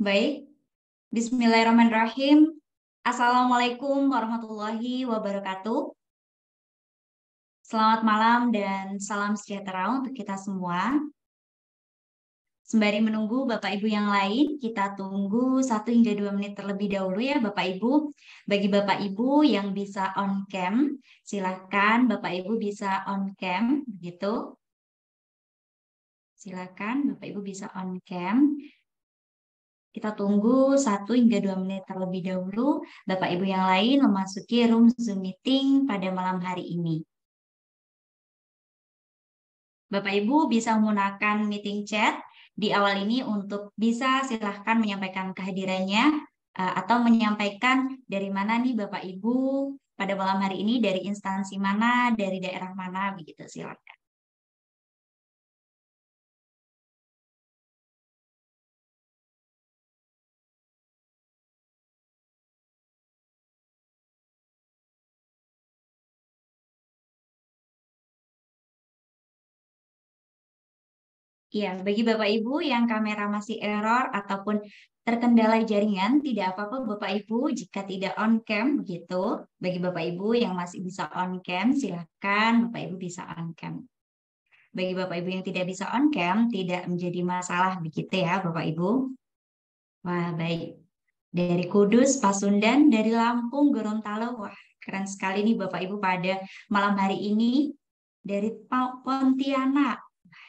Baik, Bismillahirrahmanirrahim. Assalamualaikum warahmatullahi wabarakatuh. Selamat malam dan salam sejahtera untuk kita semua. Sembari menunggu Bapak Ibu yang lain, kita tunggu 1 hingga 2 menit terlebih dahulu ya Bapak Ibu. Bagi Bapak Ibu yang bisa on cam, silakan Bapak Ibu bisa on cam, begitu. Silakan Bapak Ibu bisa on cam. Kita tunggu 1 hingga 2 menit terlebih dahulu Bapak Ibu yang lain memasuki room Zoom meeting pada malam hari ini. Bapak Ibu bisa menggunakan meeting chat di awal ini untuk bisa silahkan menyampaikan kehadirannya atau menyampaikan dari mana nih Bapak Ibu pada malam hari ini, dari instansi mana, dari daerah mana, begitu silakan. Iya, bagi Bapak Ibu yang kamera masih error ataupun terkendala jaringan, tidak apa-apa Bapak Ibu jika tidak on cam begitu. Bagi Bapak Ibu yang masih bisa on cam, silakan Bapak Ibu bisa on cam. Bagi Bapak Ibu yang tidak bisa on cam, tidak menjadi masalah begitu ya Bapak Ibu. Wah, baik. Dari Kudus, Pasundan, dari Lampung, Gorontalo. Wah, keren sekali nih Bapak Ibu pada malam hari ini. Dari Pontianak,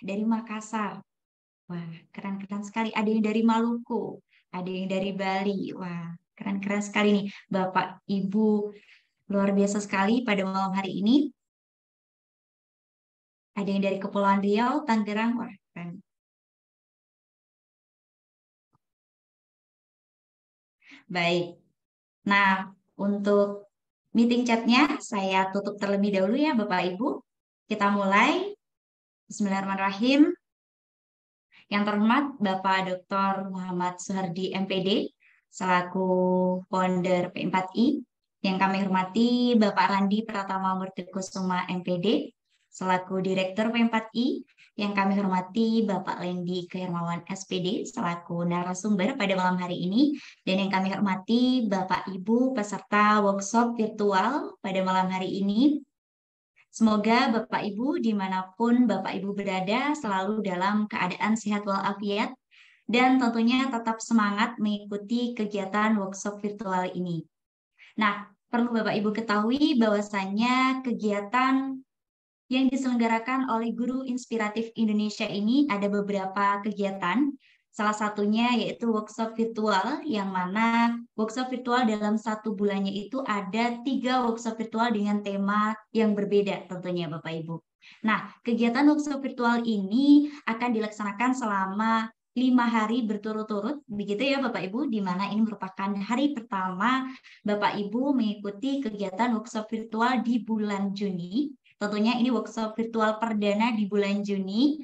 dari Makassar. Wah, keren-keren sekali. Ada yang dari Maluku, ada yang dari Bali. Wah, keren-keren sekali nih. Bapak, Ibu, luar biasa sekali pada malam hari ini. Ada yang dari Kepulauan Riau, Tangerang. Wah, keren. Baik. Nah, untuk meeting chatnya saya tutup terlebih dahulu ya Bapak Ibu. Kita mulai. Bismillahirrahmanirrahim. Yang terhormat Bapak Dr. Muhammad Suhardi MPD selaku founder P4I. Yang kami hormati Bapak Randi Pratama Murtikusuma MPD selaku Direktur P4I. Yang kami hormati Bapak Lendi Kehermawan SPD selaku narasumber pada malam hari ini. Dan yang kami hormati Bapak Ibu peserta workshop virtual pada malam hari ini. Semoga Bapak Ibu dimanapun Bapak Ibu berada selalu dalam keadaan sehat walafiat dan tentunya tetap semangat mengikuti kegiatan workshop virtual ini. Nah, perlu Bapak Ibu ketahui bahwasannya kegiatan yang diselenggarakan oleh Guru Inspiratif Indonesia ini ada beberapa kegiatan. Salah satunya yaitu workshop virtual, yang mana workshop virtual dalam 1 bulannya itu ada 3 workshop virtual dengan tema yang berbeda tentunya Bapak Ibu. Nah, kegiatan workshop virtual ini akan dilaksanakan selama 5 hari berturut-turut, begitu ya Bapak Ibu, di mana ini merupakan hari pertama Bapak Ibu mengikuti kegiatan workshop virtual di bulan Juni. Tentunya ini workshop virtual perdana di bulan Juni,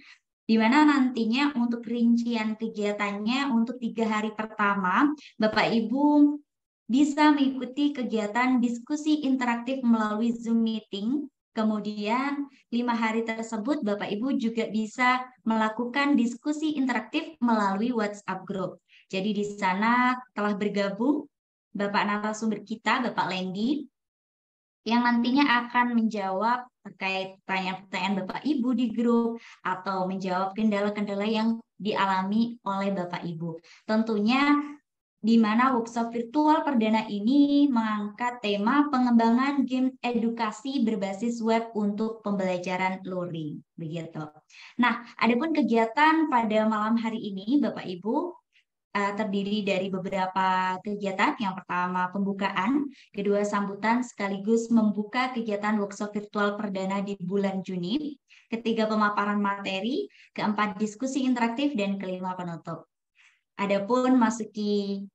di mana nantinya untuk rincian kegiatannya untuk 3 hari pertama, Bapak Ibu bisa mengikuti kegiatan diskusi interaktif melalui Zoom meeting. Kemudian 5 hari tersebut Bapak Ibu juga bisa melakukan diskusi interaktif melalui WhatsApp group. Jadi di sana telah bergabung Bapak narasumber kita, Bapak Lendi, yang nantinya akan menjawab terkait pertanyaan-pertanyaan Bapak Ibu di grup atau menjawab kendala-kendala yang dialami oleh Bapak Ibu. Tentunya di mana workshop virtual perdana ini mengangkat tema pengembangan game edukasi berbasis web untuk pembelajaran luring, begitu. Nah, adapun kegiatan pada malam hari ini, Bapak Ibu, terdiri dari beberapa kegiatan. Yang pertama pembukaan, kedua sambutan sekaligus membuka kegiatan workshop virtual perdana di bulan Juni, ketiga pemaparan materi, keempat diskusi interaktif, dan kelima penutup. Adapun masuki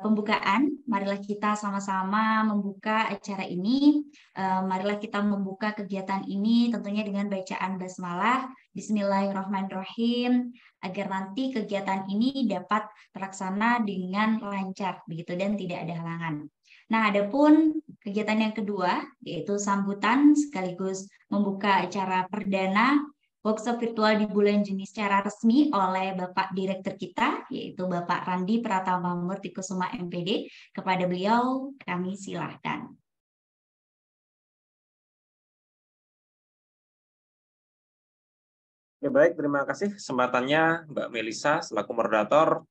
pembukaan, marilah kita sama-sama membuka acara ini. Marilah kita membuka kegiatan ini tentunya dengan bacaan basmalah, Bismillahirrahmanirrahim, agar nanti kegiatan ini dapat terlaksana dengan lancar, begitu, dan tidak ada halangan. Nah, adapun kegiatan yang kedua, yaitu sambutan sekaligus membuka acara perdana workshop virtual di bulan Juni secara resmi oleh Bapak Direktur kita, yaitu Bapak Randi Pratama Murtikusuma MPD. Kepada beliau, kami silahkan. Ya, baik, terima kasih kesempatannya Mbak Melisa selaku moderator.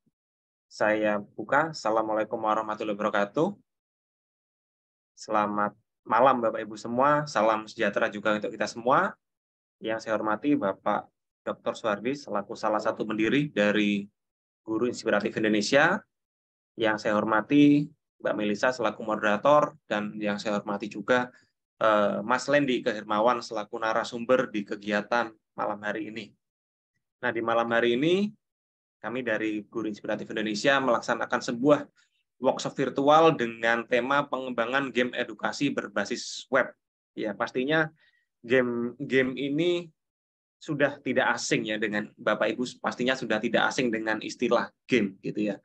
Saya buka. Assalamualaikum warahmatullahi wabarakatuh. Selamat malam Bapak Ibu semua. Salam sejahtera juga untuk kita semua. Yang saya hormati Bapak Dr. Suhardi selaku salah satu pendiri dari Guru Inspiratif Indonesia. Yang saya hormati Mbak Melisa selaku moderator, dan yang saya hormati juga Mas Lendi Kehirmawan selaku narasumber di kegiatan malam hari ini. Nah, di malam hari ini kami dari Guru Inspiratif Indonesia melaksanakan sebuah workshop virtual dengan tema pengembangan game edukasi berbasis web. Ya, pastinya game ini sudah tidak asing ya dengan Bapak Ibu, pastinya sudah tidak asing dengan istilah game gitu ya.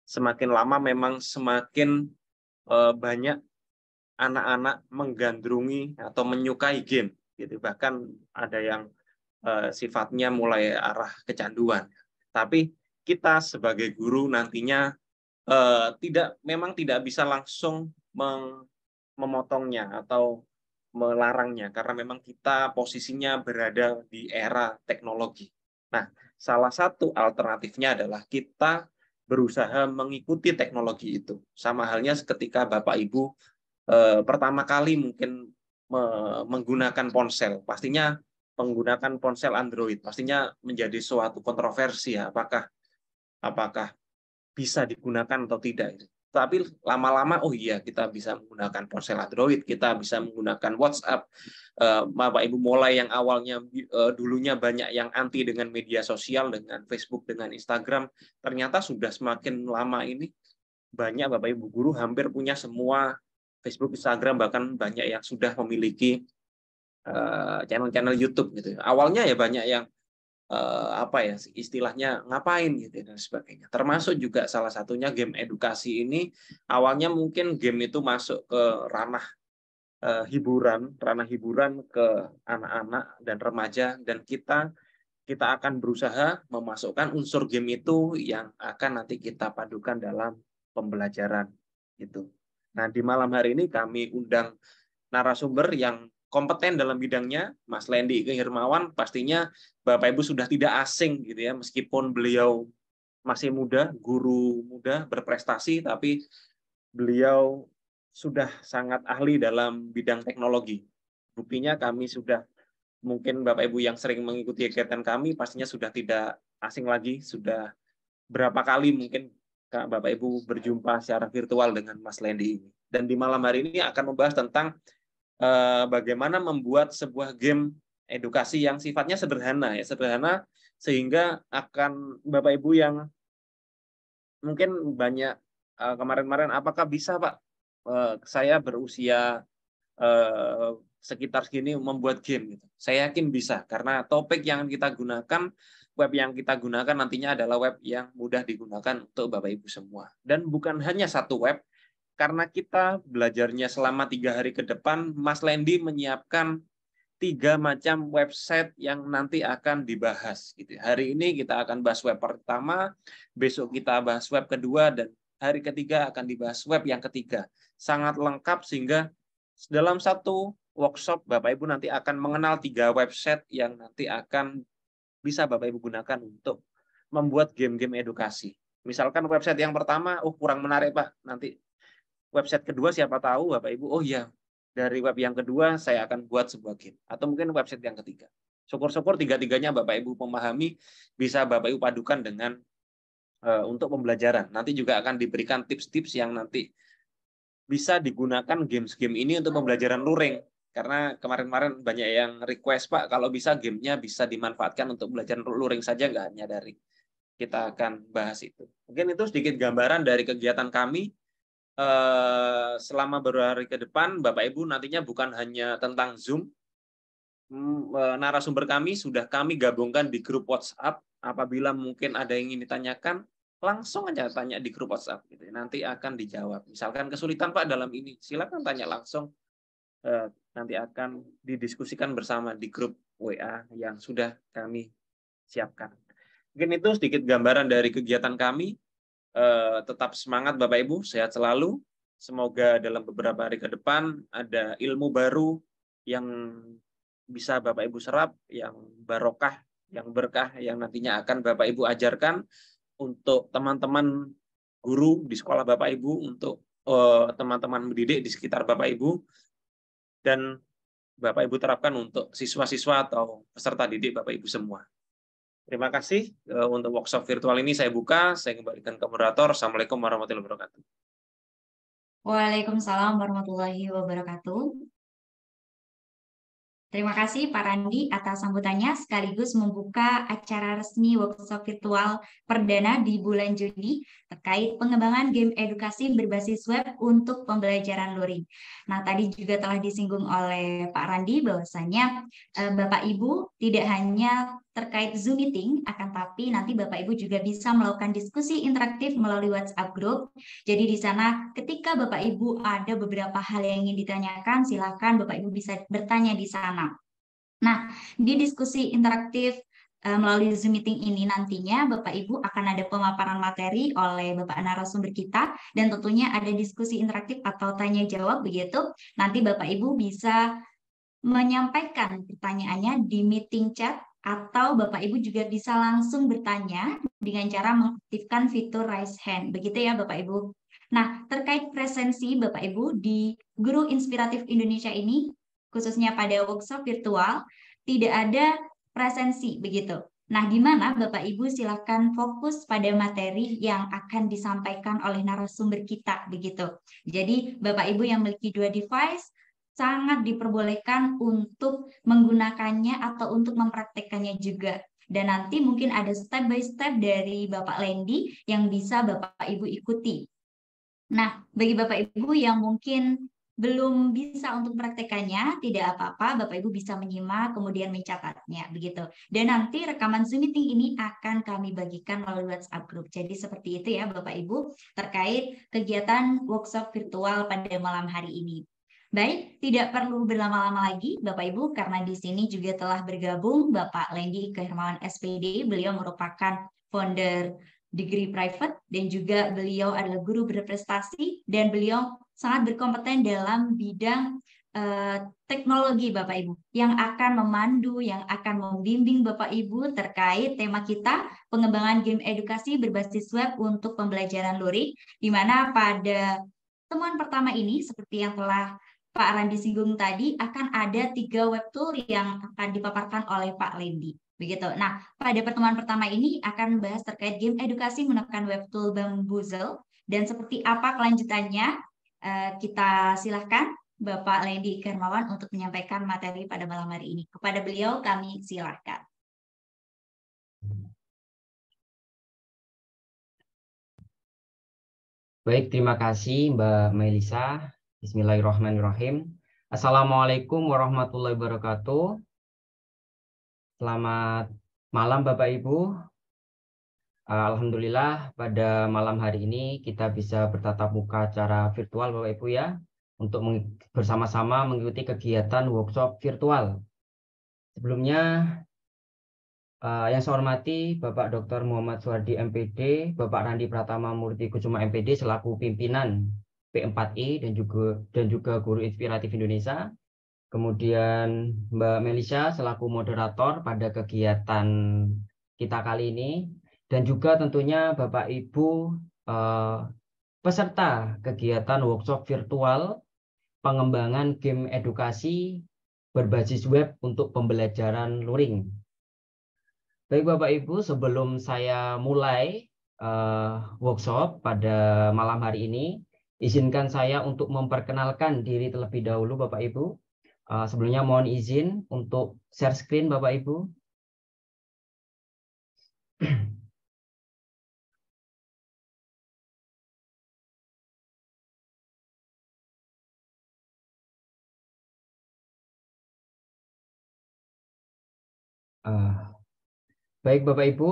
Semakin lama memang semakin banyak anak-anak menggandrungi atau menyukai game gitu. Bahkan ada yang sifatnya mulai arah kecanduan. Tapi kita sebagai guru nantinya memang tidak bisa langsung memotongnya atau melarangnya, karena memang kita posisinya berada di era teknologi. Nah, salah satu alternatifnya adalah kita berusaha mengikuti teknologi itu. Sama halnya ketika Bapak Ibu pertama kali mungkin menggunakan ponsel, pastinya menggunakan ponsel Android, pastinya menjadi suatu kontroversi ya, apakah bisa digunakan atau tidak. Tapi lama-lama, oh iya, kita bisa menggunakan ponsel Android, kita bisa menggunakan WhatsApp. Bapak Ibu mulai yang awalnya dulunya banyak yang anti dengan media sosial, dengan Facebook, dengan Instagram, ternyata sudah semakin lama ini banyak Bapak Ibu guru hampir punya semua Facebook, Instagram, bahkan banyak yang sudah memiliki channel-channel YouTube gitu. Awalnya ya banyak yang apa ya istilahnya ngapain gitu dan sebagainya. Termasuk juga salah satunya game edukasi ini, awalnya mungkin game itu masuk ke ranah ranah hiburan ke anak-anak dan remaja, dan kita akan berusaha memasukkan unsur game itu yang akan nanti kita padukan dalam pembelajaran gitu. Nah, di malam hari ini kami undang narasumber yang kompeten dalam bidangnya, Mas Lendi Kehirmawan. Pastinya Bapak Ibu sudah tidak asing gitu ya, meskipun beliau masih muda, guru muda berprestasi, tapi beliau sudah sangat ahli dalam bidang teknologi. Buktinya kami sudah, mungkin Bapak Ibu yang sering mengikuti kegiatan kami pastinya sudah tidak asing lagi, sudah berapa kali mungkin Bapak Ibu berjumpa secara virtual dengan Mas Lendi ini. Dan di malam hari ini akan membahas tentang bagaimana membuat sebuah game edukasi yang sifatnya sederhana sehingga akan Bapak Ibu yang mungkin banyak kemarin-kemarin, apakah bisa Pak saya berusia sekitar segini membuat game gitu. Saya yakin bisa, karena topik yang kita gunakan, web yang kita gunakan nantinya adalah web yang mudah digunakan untuk Bapak Ibu semua. Dan bukan hanya satu web, karena kita belajarnya selama 3 hari ke depan, Mas Lendi menyiapkan 3 macam website yang nanti akan dibahas. Gitu. Hari ini kita akan bahas web pertama, besok kita bahas web kedua, dan hari ketiga akan dibahas web yang ketiga. Sangat lengkap, sehingga dalam satu workshop Bapak Ibu nanti akan mengenal 3 website yang nanti akan bisa Bapak Ibu gunakan untuk membuat game-game edukasi. Misalkan website yang pertama, oh kurang menarik Pak, nanti website kedua siapa tahu Bapak Ibu, oh iya, dari web yang kedua saya akan buat sebuah game. Atau mungkin website yang ketiga. Syukur-syukur tiga-tiganya Bapak Ibu memahami, bisa Bapak Ibu padukan dengan untuk pembelajaran. Nanti juga akan diberikan tips-tips yang nanti bisa digunakan game-game ini untuk pembelajaran luring. Karena kemarin-kemarin banyak yang request, Pak, kalau bisa gamenya bisa dimanfaatkan untuk pembelajaran luring saja, nggak hanya dari. Kita akan bahas itu. Mungkin itu sedikit gambaran dari kegiatan kami. Selama beberapa hari ke depan, Bapak Ibu nantinya bukan hanya tentang Zoom, narasumber kami sudah kami gabungkan di grup WhatsApp. Apabila mungkin ada yang ingin ditanyakan, langsung aja tanya di grup WhatsApp. Gitu. Nanti akan dijawab. Misalkan kesulitan Pak dalam ini, silakan tanya langsung. Nanti akan didiskusikan bersama di grup WA yang sudah kami siapkan. Mungkin itu sedikit gambaran dari kegiatan kami. Tetap semangat Bapak Ibu, sehat selalu. Semoga dalam beberapa hari ke depan ada ilmu baru yang bisa Bapak Ibu serap, yang barokah, yang berkah, yang nantinya akan Bapak Ibu ajarkan untuk teman-teman guru di sekolah Bapak Ibu, untuk teman-teman mendidik di sekitar Bapak Ibu, dan Bapak Ibu terapkan untuk siswa-siswa atau peserta didik Bapak Ibu semua. Terima kasih untuk workshop virtual ini saya buka, saya kembalikan ke moderator. Assalamualaikum warahmatullahi wabarakatuh. Waalaikumsalam warahmatullahi wabarakatuh. Terima kasih Pak Randi atas sambutannya sekaligus membuka acara resmi workshop virtual perdana di bulan Juni terkait pengembangan game edukasi berbasis web untuk pembelajaran luring. Nah, tadi juga telah disinggung oleh Pak Randi bahwasanya Bapak Ibu tidak hanya terkait Zoom meeting, akan tapi nanti Bapak Ibu juga bisa melakukan diskusi interaktif melalui WhatsApp group. Jadi di sana ketika Bapak Ibu ada beberapa hal yang ingin ditanyakan, silakan Bapak Ibu bisa bertanya di sana. Nah, di diskusi interaktif melalui Zoom meeting ini nantinya Bapak Ibu akan ada pemaparan materi oleh Bapak narasumber kita dan tentunya ada diskusi interaktif atau tanya jawab begitu. Nanti Bapak Ibu bisa menyampaikan pertanyaannya di meeting chat atau Bapak Ibu juga bisa langsung bertanya dengan cara mengaktifkan fitur raise hand. Begitu ya Bapak Ibu. Nah, terkait presensi Bapak Ibu di Guru Inspiratif Indonesia ini, khususnya pada workshop virtual, tidak ada presensi begitu. Nah, di mana Bapak Ibu silakan fokus pada materi yang akan disampaikan oleh narasumber kita begitu. Jadi, Bapak Ibu yang memiliki dua device sangat diperbolehkan untuk menggunakannya atau untuk mempraktekkannya juga. Dan nanti mungkin ada step by step dari Bapak Lendi yang bisa Bapak Ibu ikuti. Nah, bagi Bapak Ibu yang mungkin belum bisa untuk praktekannya, tidak apa-apa, Bapak Ibu bisa menyimak kemudian mencatatnya begitu. Dan nanti rekaman Zoom meeting ini akan kami bagikan melalui WhatsApp group. Jadi seperti itu ya Bapak Ibu terkait kegiatan workshop virtual pada malam hari ini. Baik, tidak perlu berlama-lama lagi Bapak Ibu karena di sini juga telah bergabung Bapak Lendi Hermawan SPD. Beliau merupakan founder Degree Private dan juga beliau adalah guru berprestasi dan beliau sangat berkompeten dalam bidang teknologi Bapak Ibu yang akan memandu, yang akan membimbing Bapak Ibu terkait tema kita pengembangan game edukasi berbasis web untuk pembelajaran luring, di mana pada temuan pertama ini seperti yang telah Pak Randi singgung tadi akan ada 3 web tool yang akan dipaparkan oleh Pak Lendi. Begitu. Nah, pada pertemuan pertama ini akan membahas terkait game edukasi menggunakan web tool Bamboozle dan seperti apa kelanjutannya kita silahkan Bapak Lendi Hermawan untuk menyampaikan materi pada malam hari ini. Kepada beliau kami silahkan. Baik, terima kasih Mbak Melisa. Bismillahirrahmanirrahim. Assalamualaikum warahmatullahi wabarakatuh. Selamat malam Bapak Ibu. Alhamdulillah pada malam hari ini kita bisa bertatap muka secara virtual Bapak Ibu ya, untuk bersama-sama mengikuti kegiatan workshop virtual. Sebelumnya yang saya hormati Bapak Dr. Muhammad Suhardi MPD, Bapak Randi Pratama Murti Kusuma MPD selaku pimpinan P4I dan juga Guru Inspiratif Indonesia. Kemudian Mbak Melisa selaku moderator pada kegiatan kita kali ini, dan juga tentunya Bapak Ibu peserta kegiatan workshop virtual pengembangan game edukasi berbasis web untuk pembelajaran luring. Baik Bapak Ibu, sebelum saya mulai workshop pada malam hari ini, izinkan saya untuk memperkenalkan diri terlebih dahulu Bapak Ibu. Sebelumnya mohon izin untuk share screen Bapak Ibu. Baik Bapak Ibu,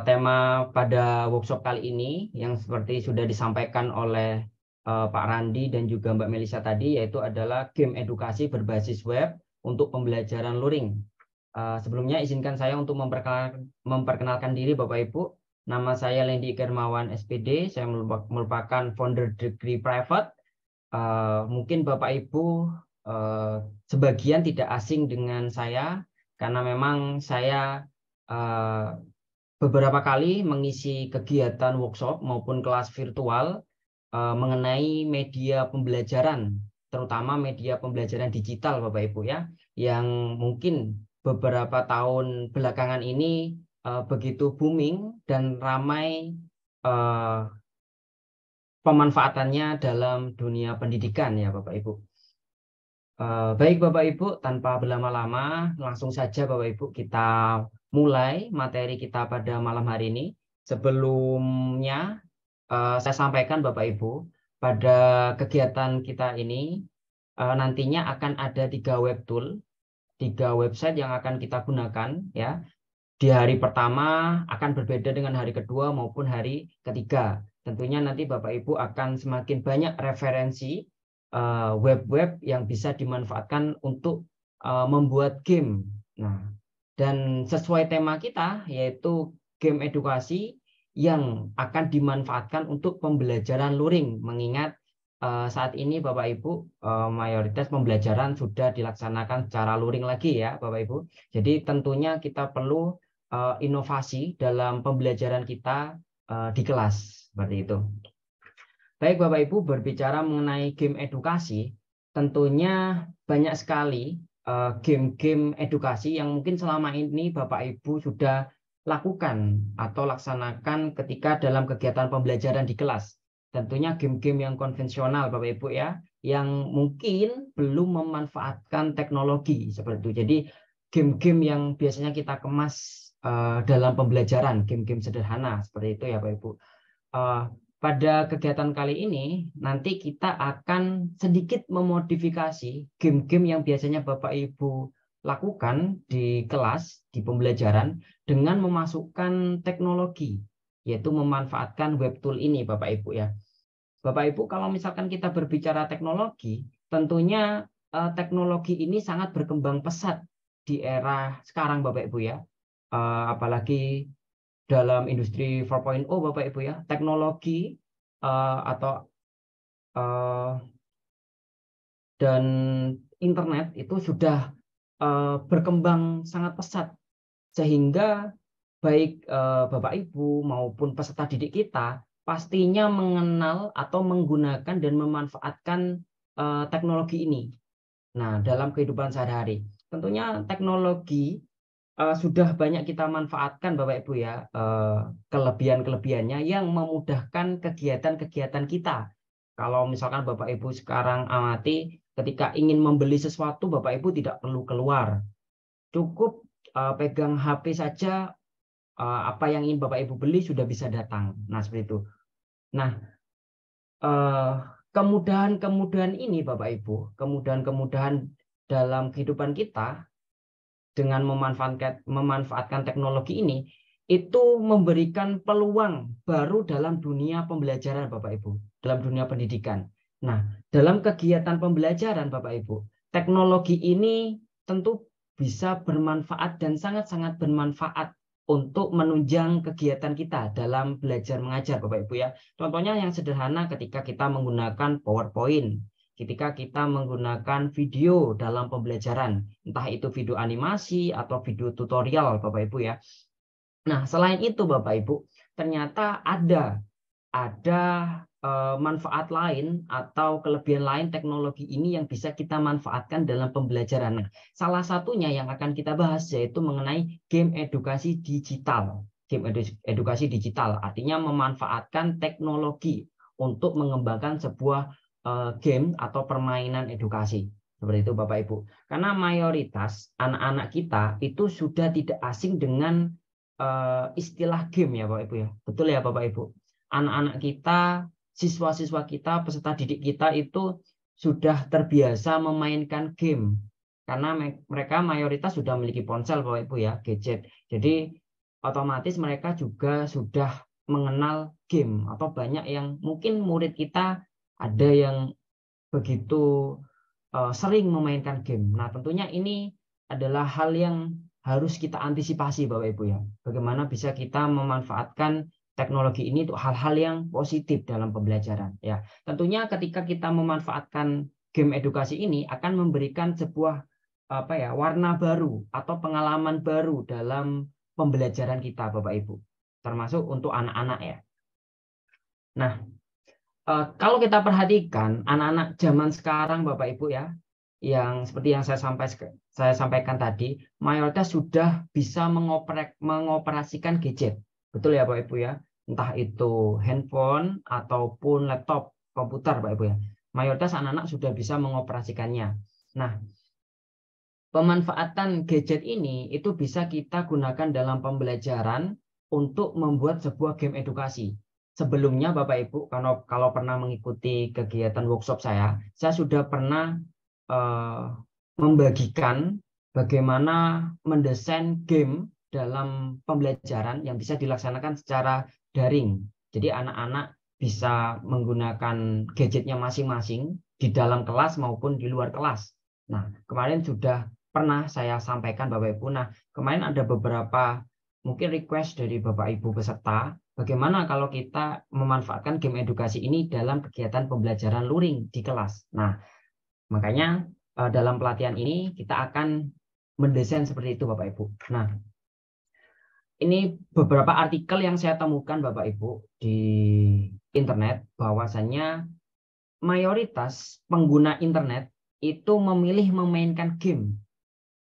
tema pada workshop kali ini yang seperti sudah disampaikan oleh Pak Randi dan juga Mbak Melisa tadi, yaitu adalah game edukasi berbasis web untuk pembelajaran luring. Sebelumnya izinkan saya untuk memperkenalkan diri Bapak Ibu. Nama saya Lendi Kermawan SPD. Saya merupakan founder Degree Private. Mungkin Bapak Ibu sebagian tidak asing dengan saya karena memang saya beberapa kali mengisi kegiatan workshop maupun kelas virtual mengenai media pembelajaran, terutama media pembelajaran digital Bapak Ibu ya, yang mungkin beberapa tahun belakangan ini begitu booming dan ramai pemanfaatannya dalam dunia pendidikan ya Bapak Ibu. Baik Bapak Ibu, tanpa berlama-lama langsung saja Bapak Ibu kita mulai materi kita pada malam hari ini. Sebelumnya saya sampaikan Bapak Ibu, pada kegiatan kita ini nantinya akan ada 3 web tool, 3 website yang akan kita gunakan ya. Di hari pertama akan berbeda dengan hari kedua maupun hari ketiga. Tentunya nanti Bapak Ibu akan semakin banyak referensi web-web yang bisa dimanfaatkan untuk membuat game. Nah, dan sesuai tema kita yaitu game edukasi yang akan dimanfaatkan untuk pembelajaran luring, mengingat saat ini Bapak Ibu mayoritas pembelajaran sudah dilaksanakan secara luring lagi ya Bapak Ibu. Jadi tentunya kita perlu inovasi dalam pembelajaran kita di kelas seperti itu. Baik Bapak Ibu, berbicara mengenai game edukasi, tentunya banyak sekali game-game edukasi yang mungkin selama ini Bapak Ibu sudah lakukan atau laksanakan ketika dalam kegiatan pembelajaran di kelas. Tentunya game-game yang konvensional Bapak Ibu ya, yang mungkin belum memanfaatkan teknologi seperti itu. Jadi game-game yang biasanya kita kemas dalam pembelajaran, game-game sederhana seperti itu ya Bapak Ibu. Pada kegiatan kali ini, nanti kita akan sedikit memodifikasi game-game yang biasanya Bapak Ibu lakukan di kelas, di pembelajaran, dengan memasukkan teknologi, yaitu memanfaatkan web tool ini Bapak Ibu ya. Bapak Ibu, kalau misalkan kita berbicara teknologi, tentunya teknologi ini sangat berkembang pesat di era sekarang Bapak Ibu ya. Apalagi dalam industri 4.0 Bapak Ibu ya, teknologi dan internet itu sudah berkembang sangat pesat, sehingga baik Bapak Ibu maupun peserta didik kita pastinya mengenal atau menggunakan dan memanfaatkan teknologi ini. Nah, dalam kehidupan sehari-hari, tentunya teknologi sudah banyak kita manfaatkan Bapak Ibu ya, kelebihan-kelebihannya yang memudahkan kegiatan-kegiatan kita. Kalau misalkan Bapak Ibu sekarang amati, ketika ingin membeli sesuatu Bapak Ibu tidak perlu keluar. Cukup pegang HP saja, apa yang ingin Bapak Ibu beli sudah bisa datang. Nah, seperti itu. Nah, kemudahan-kemudahan ini Bapak Ibu, kemudahan-kemudahan dalam kehidupan kita dengan memanfaatkan teknologi ini, itu memberikan peluang baru dalam dunia pembelajaran Bapak Ibu, dalam dunia pendidikan. Nah, dalam kegiatan pembelajaran Bapak Ibu, teknologi ini tentu bisa bermanfaat dan sangat-sangat bermanfaat untuk menunjang kegiatan kita dalam belajar mengajar Bapak Ibu ya. Contohnya yang sederhana ketika kita menggunakan PowerPoint, ketika kita menggunakan video dalam pembelajaran, entah itu video animasi atau video tutorial Bapak Ibu ya. Nah, selain itu Bapak Ibu, ternyata ada manfaat lain atau kelebihan lain teknologi ini yang bisa kita manfaatkan dalam pembelajaran. Nah, salah satunya yang akan kita bahas yaitu mengenai game edukasi digital. Game edukasi digital artinya memanfaatkan teknologi untuk mengembangkan sebuah game atau permainan edukasi. Seperti itu Bapak Ibu. Karena mayoritas anak-anak kita itu sudah tidak asing dengan istilah game ya Bapak Ibu ya. Betul ya Bapak Ibu. Anak-anak kita, siswa-siswa kita, peserta didik kita itu sudah terbiasa memainkan game. Karena mereka mayoritas sudah memiliki ponsel Bapak Ibu ya, gadget. Jadi otomatis mereka juga sudah mengenal game, atau banyak yang mungkin murid kita ada yang begitu sering memainkan game. Nah, tentunya ini adalah hal yang harus kita antisipasi Bapak Ibu ya. Bagaimana bisa kita memanfaatkan teknologi ini untuk hal-hal yang positif dalam pembelajaran ya. Tentunya ketika kita memanfaatkan game edukasi ini akan memberikan sebuah warna baru atau pengalaman baru dalam pembelajaran kita Bapak Ibu, termasuk untuk anak-anak ya. Nah, kalau kita perhatikan anak-anak zaman sekarang Bapak Ibu ya, yang seperti yang saya sampaikan tadi, mayoritas sudah bisa mengoperasikan gadget. Betul ya Bapak Ibu ya? Entah itu handphone ataupun laptop, komputer Bapak Ibu ya. Mayoritas anak-anak sudah bisa mengoperasikannya. Nah, pemanfaatan gadget ini itu bisa kita gunakan dalam pembelajaran untuk membuat sebuah game edukasi. Sebelumnya Bapak Ibu, kalau pernah mengikuti kegiatan workshop saya sudah pernah membagikan bagaimana mendesain game dalam pembelajaran yang bisa dilaksanakan secara daring. Jadi anak-anak bisa menggunakan gadgetnya masing-masing di dalam kelas maupun di luar kelas. Nah, kemarin sudah pernah saya sampaikan Bapak Ibu. Nah, kemarin ada beberapa mungkin request dari Bapak Ibu peserta, bagaimana kalau kita memanfaatkan game edukasi ini dalam kegiatan pembelajaran luring di kelas. Nah, makanya dalam pelatihan ini kita akan mendesain seperti itu Bapak Ibu. Nah, ini beberapa artikel yang saya temukan Bapak Ibu di internet, bahwasannya mayoritas pengguna internet itu memilih memainkan game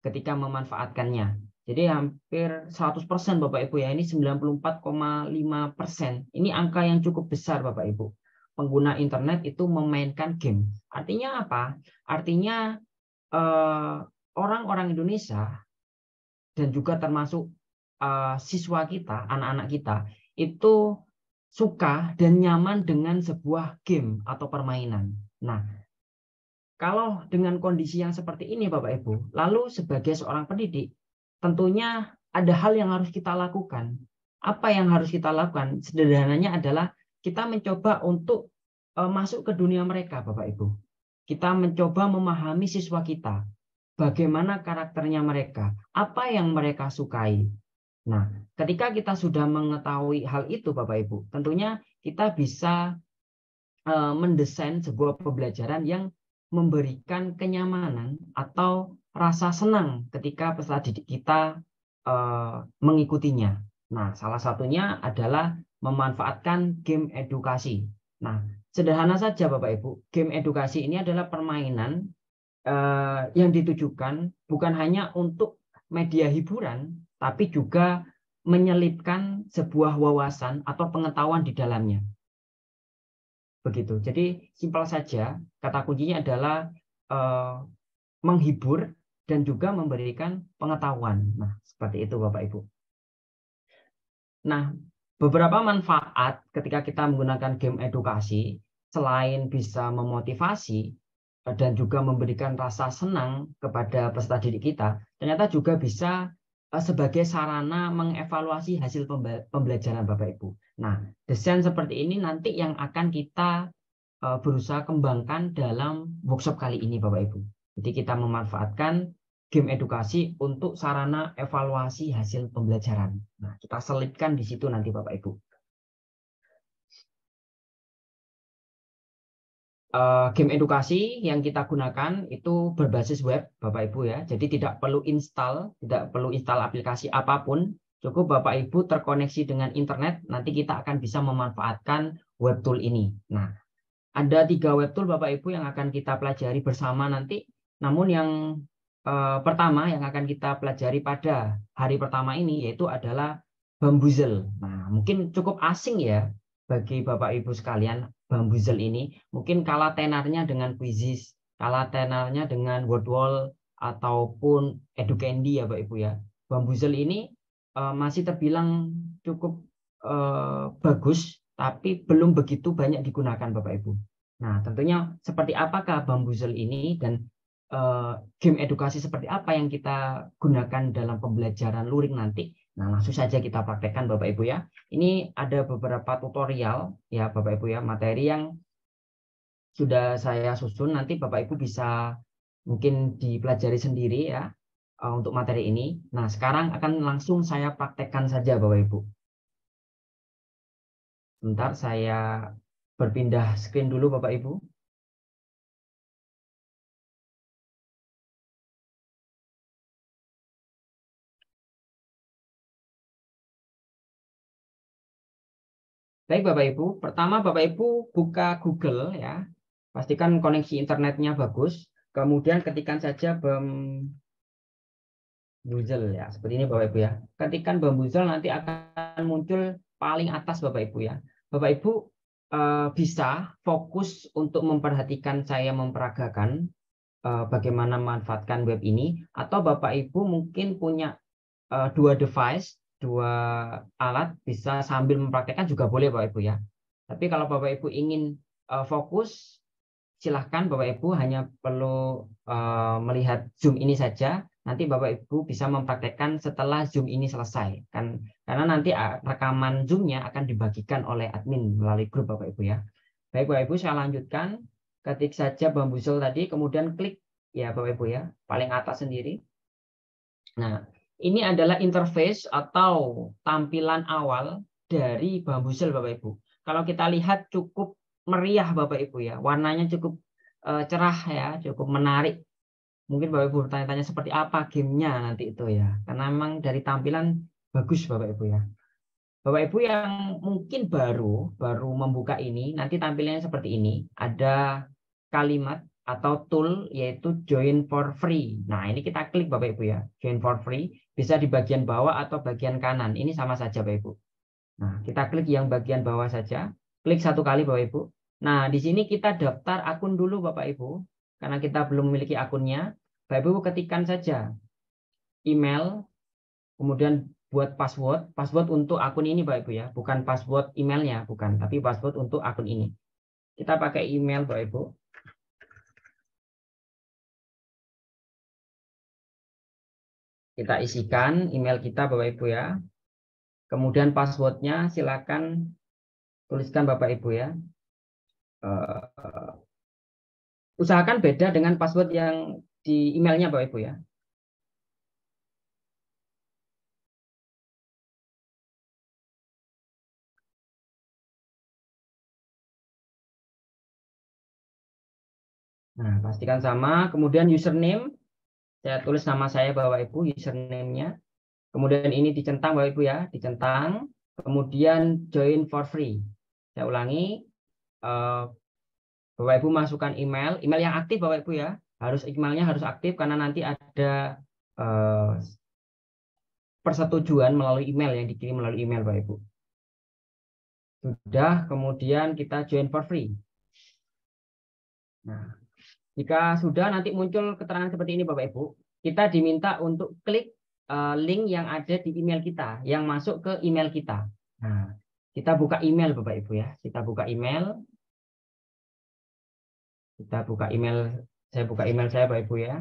ketika memanfaatkannya. Jadi hampir 100% Bapak Ibu ya, ini 94,5%. Ini angka yang cukup besar Bapak Ibu. Pengguna internet itu memainkan game. Artinya apa? Artinya orang-orang Indonesia dan juga termasuk siswa kita, anak-anak kita, itu suka dan nyaman dengan sebuah game atau permainan. Nah, kalau dengan kondisi yang seperti ini Bapak Ibu, lalu sebagai seorang pendidik, tentunya ada hal yang harus kita lakukan. Apa yang harus kita lakukan? Sederhananya adalah kita mencoba untuk masuk ke dunia mereka Bapak Ibu. Kita mencoba memahami siswa kita. Bagaimana karakternya mereka, apa yang mereka sukai. Nah, ketika kita sudah mengetahui hal itu Bapak Ibu, tentunya kita bisa mendesain sebuah pembelajaran yang memberikan kenyamanan atau rasa senang ketika peserta didik kita mengikutinya. Nah, salah satunya adalah memanfaatkan game edukasi. Nah, sederhana saja Bapak Ibu, game edukasi ini adalah permainan yang ditujukan bukan hanya untuk media hiburan, tapi juga menyelipkan sebuah wawasan atau pengetahuan di dalamnya. Begitu. Jadi simpel saja, kata kuncinya adalah menghibur dan juga memberikan pengetahuan. Nah, seperti itu Bapak Ibu. Nah, beberapa manfaat ketika kita menggunakan game edukasi, selain bisa memotivasi dan juga memberikan rasa senang kepada peserta didik kita, ternyata juga bisa sebagai sarana mengevaluasi hasil pembelajaran Bapak Ibu. Nah, desain seperti ini nanti yang akan kita berusaha kembangkan dalam workshop kali ini Bapak Ibu. Jadi kita memanfaatkan game edukasi untuk sarana evaluasi hasil pembelajaran. Nah, kita selipkan di situ nanti Bapak Ibu. Game edukasi yang kita gunakan itu berbasis web Bapak Ibu ya. Jadi tidak perlu install aplikasi apapun. Cukup Bapak Ibu terkoneksi dengan internet, nanti kita akan bisa memanfaatkan web tool ini. Nah, ada 3 web tool Bapak Ibu yang akan kita pelajari bersama nanti. Namun yang pertama yang akan kita pelajari pada hari pertama ini yaitu adalah Bamboozle. Nah, mungkin cukup asing ya bagi Bapak Ibu sekalian. Bamboozle ini mungkin kalah tenarnya dengan Quizzes, kalah tenarnya dengan Wordwall ataupun Educandy ya Bapak Ibu ya. Bamboozle ini masih terbilang cukup bagus, tapi belum begitu banyak digunakan Bapak Ibu. Nah, tentunya seperti apakah Bamboozle ini dan game edukasi seperti apa yang kita gunakan dalam pembelajaran luring nanti. Nah, langsung saja kita praktekkan Bapak Ibu ya. Ini ada beberapa tutorial ya Bapak Ibu ya, materi yang sudah saya susun, nanti Bapak Ibu bisa mungkin dipelajari sendiri ya. untuk materi ini. Nah, sekarang akan langsung saya praktekkan saja Bapak Ibu. Bentar saya berpindah screen dulu Bapak Ibu. Baik Bapak Ibu, pertama Bapak Ibu buka Google ya. Pastikan koneksi internetnya bagus. Kemudian ketikkan saja Bambuzel ya, seperti ini Bapak Ibu ya. Ketikkan Bambuzel nanti akan muncul paling atas Bapak Ibu ya. Bapak Ibu bisa fokus untuk memperhatikan saya memperagakan bagaimana memanfaatkan web ini, atau Bapak Ibu mungkin punya dua device, dua alat, bisa sambil mempraktekkan juga boleh Bapak Ibu ya. Tapi kalau Bapak Ibu ingin fokus, silahkan Bapak Ibu hanya perlu melihat Zoom ini saja. Nanti Bapak Ibu bisa mempraktekkan setelah Zoom ini selesai. Karena nanti rekaman Zoom-nya akan dibagikan oleh admin melalui grup Bapak Ibu ya. Baik Bapak Ibu, saya lanjutkan. Ketik saja Bambuzel tadi, kemudian klik ya Bapak Ibu ya, paling atas sendiri. Nah, ini adalah interface atau tampilan awal dari Bambuzel Bapak Ibu. Kalau kita lihat cukup meriah Bapak Ibu ya, warnanya cukup cerah ya, cukup menarik. Mungkin Bapak Ibu bertanya-tanya seperti apa gamenya nanti itu ya, karena memang dari tampilan bagus Bapak Ibu ya. Bapak Ibu yang mungkin baru membuka ini, nanti tampilannya seperti ini. Ada kalimat atau tool yaitu join for free. Nah, ini kita klik Bapak Ibu ya. Join for free bisa di bagian bawah atau bagian kanan. Ini sama saja Bapak Ibu. Nah, kita klik yang bagian bawah saja. Klik satu kali Bapak Ibu. Nah, di sini kita daftar akun dulu Bapak Ibu. Karena kita belum memiliki akunnya. Bapak Ibu ketikkan saja email, kemudian buat password untuk akun ini Bapak Ibu ya. Bukan password emailnya, bukan. Tapi password untuk akun ini. Kita pakai email Bapak Ibu. Kita isikan email kita Bapak Ibu ya. Kemudian passwordnya silakan tuliskan Bapak Ibu ya. Usahakan beda dengan password yang di emailnya Bapak Ibu ya. Nah, pastikan sama. Kemudian username, saya tulis nama saya Bapak Ibu, username-nya. Kemudian ini dicentang Bapak Ibu ya, dicentang. Kemudian join for free. Saya ulangi, Bapak Ibu masukkan email yang aktif Bapak Ibu ya. Emailnya harus aktif karena nanti ada persetujuan melalui email yang dikirim melalui email Bapak Ibu. Sudah, kemudian kita join for free. Nah, jika sudah nanti muncul keterangan seperti ini Bapak Ibu. Kita diminta untuk klik link yang ada di email kita, yang masuk ke email kita. Nah, kita buka email Bapak Ibu ya. Kita buka email. Saya buka email saya Bapak Ibu ya.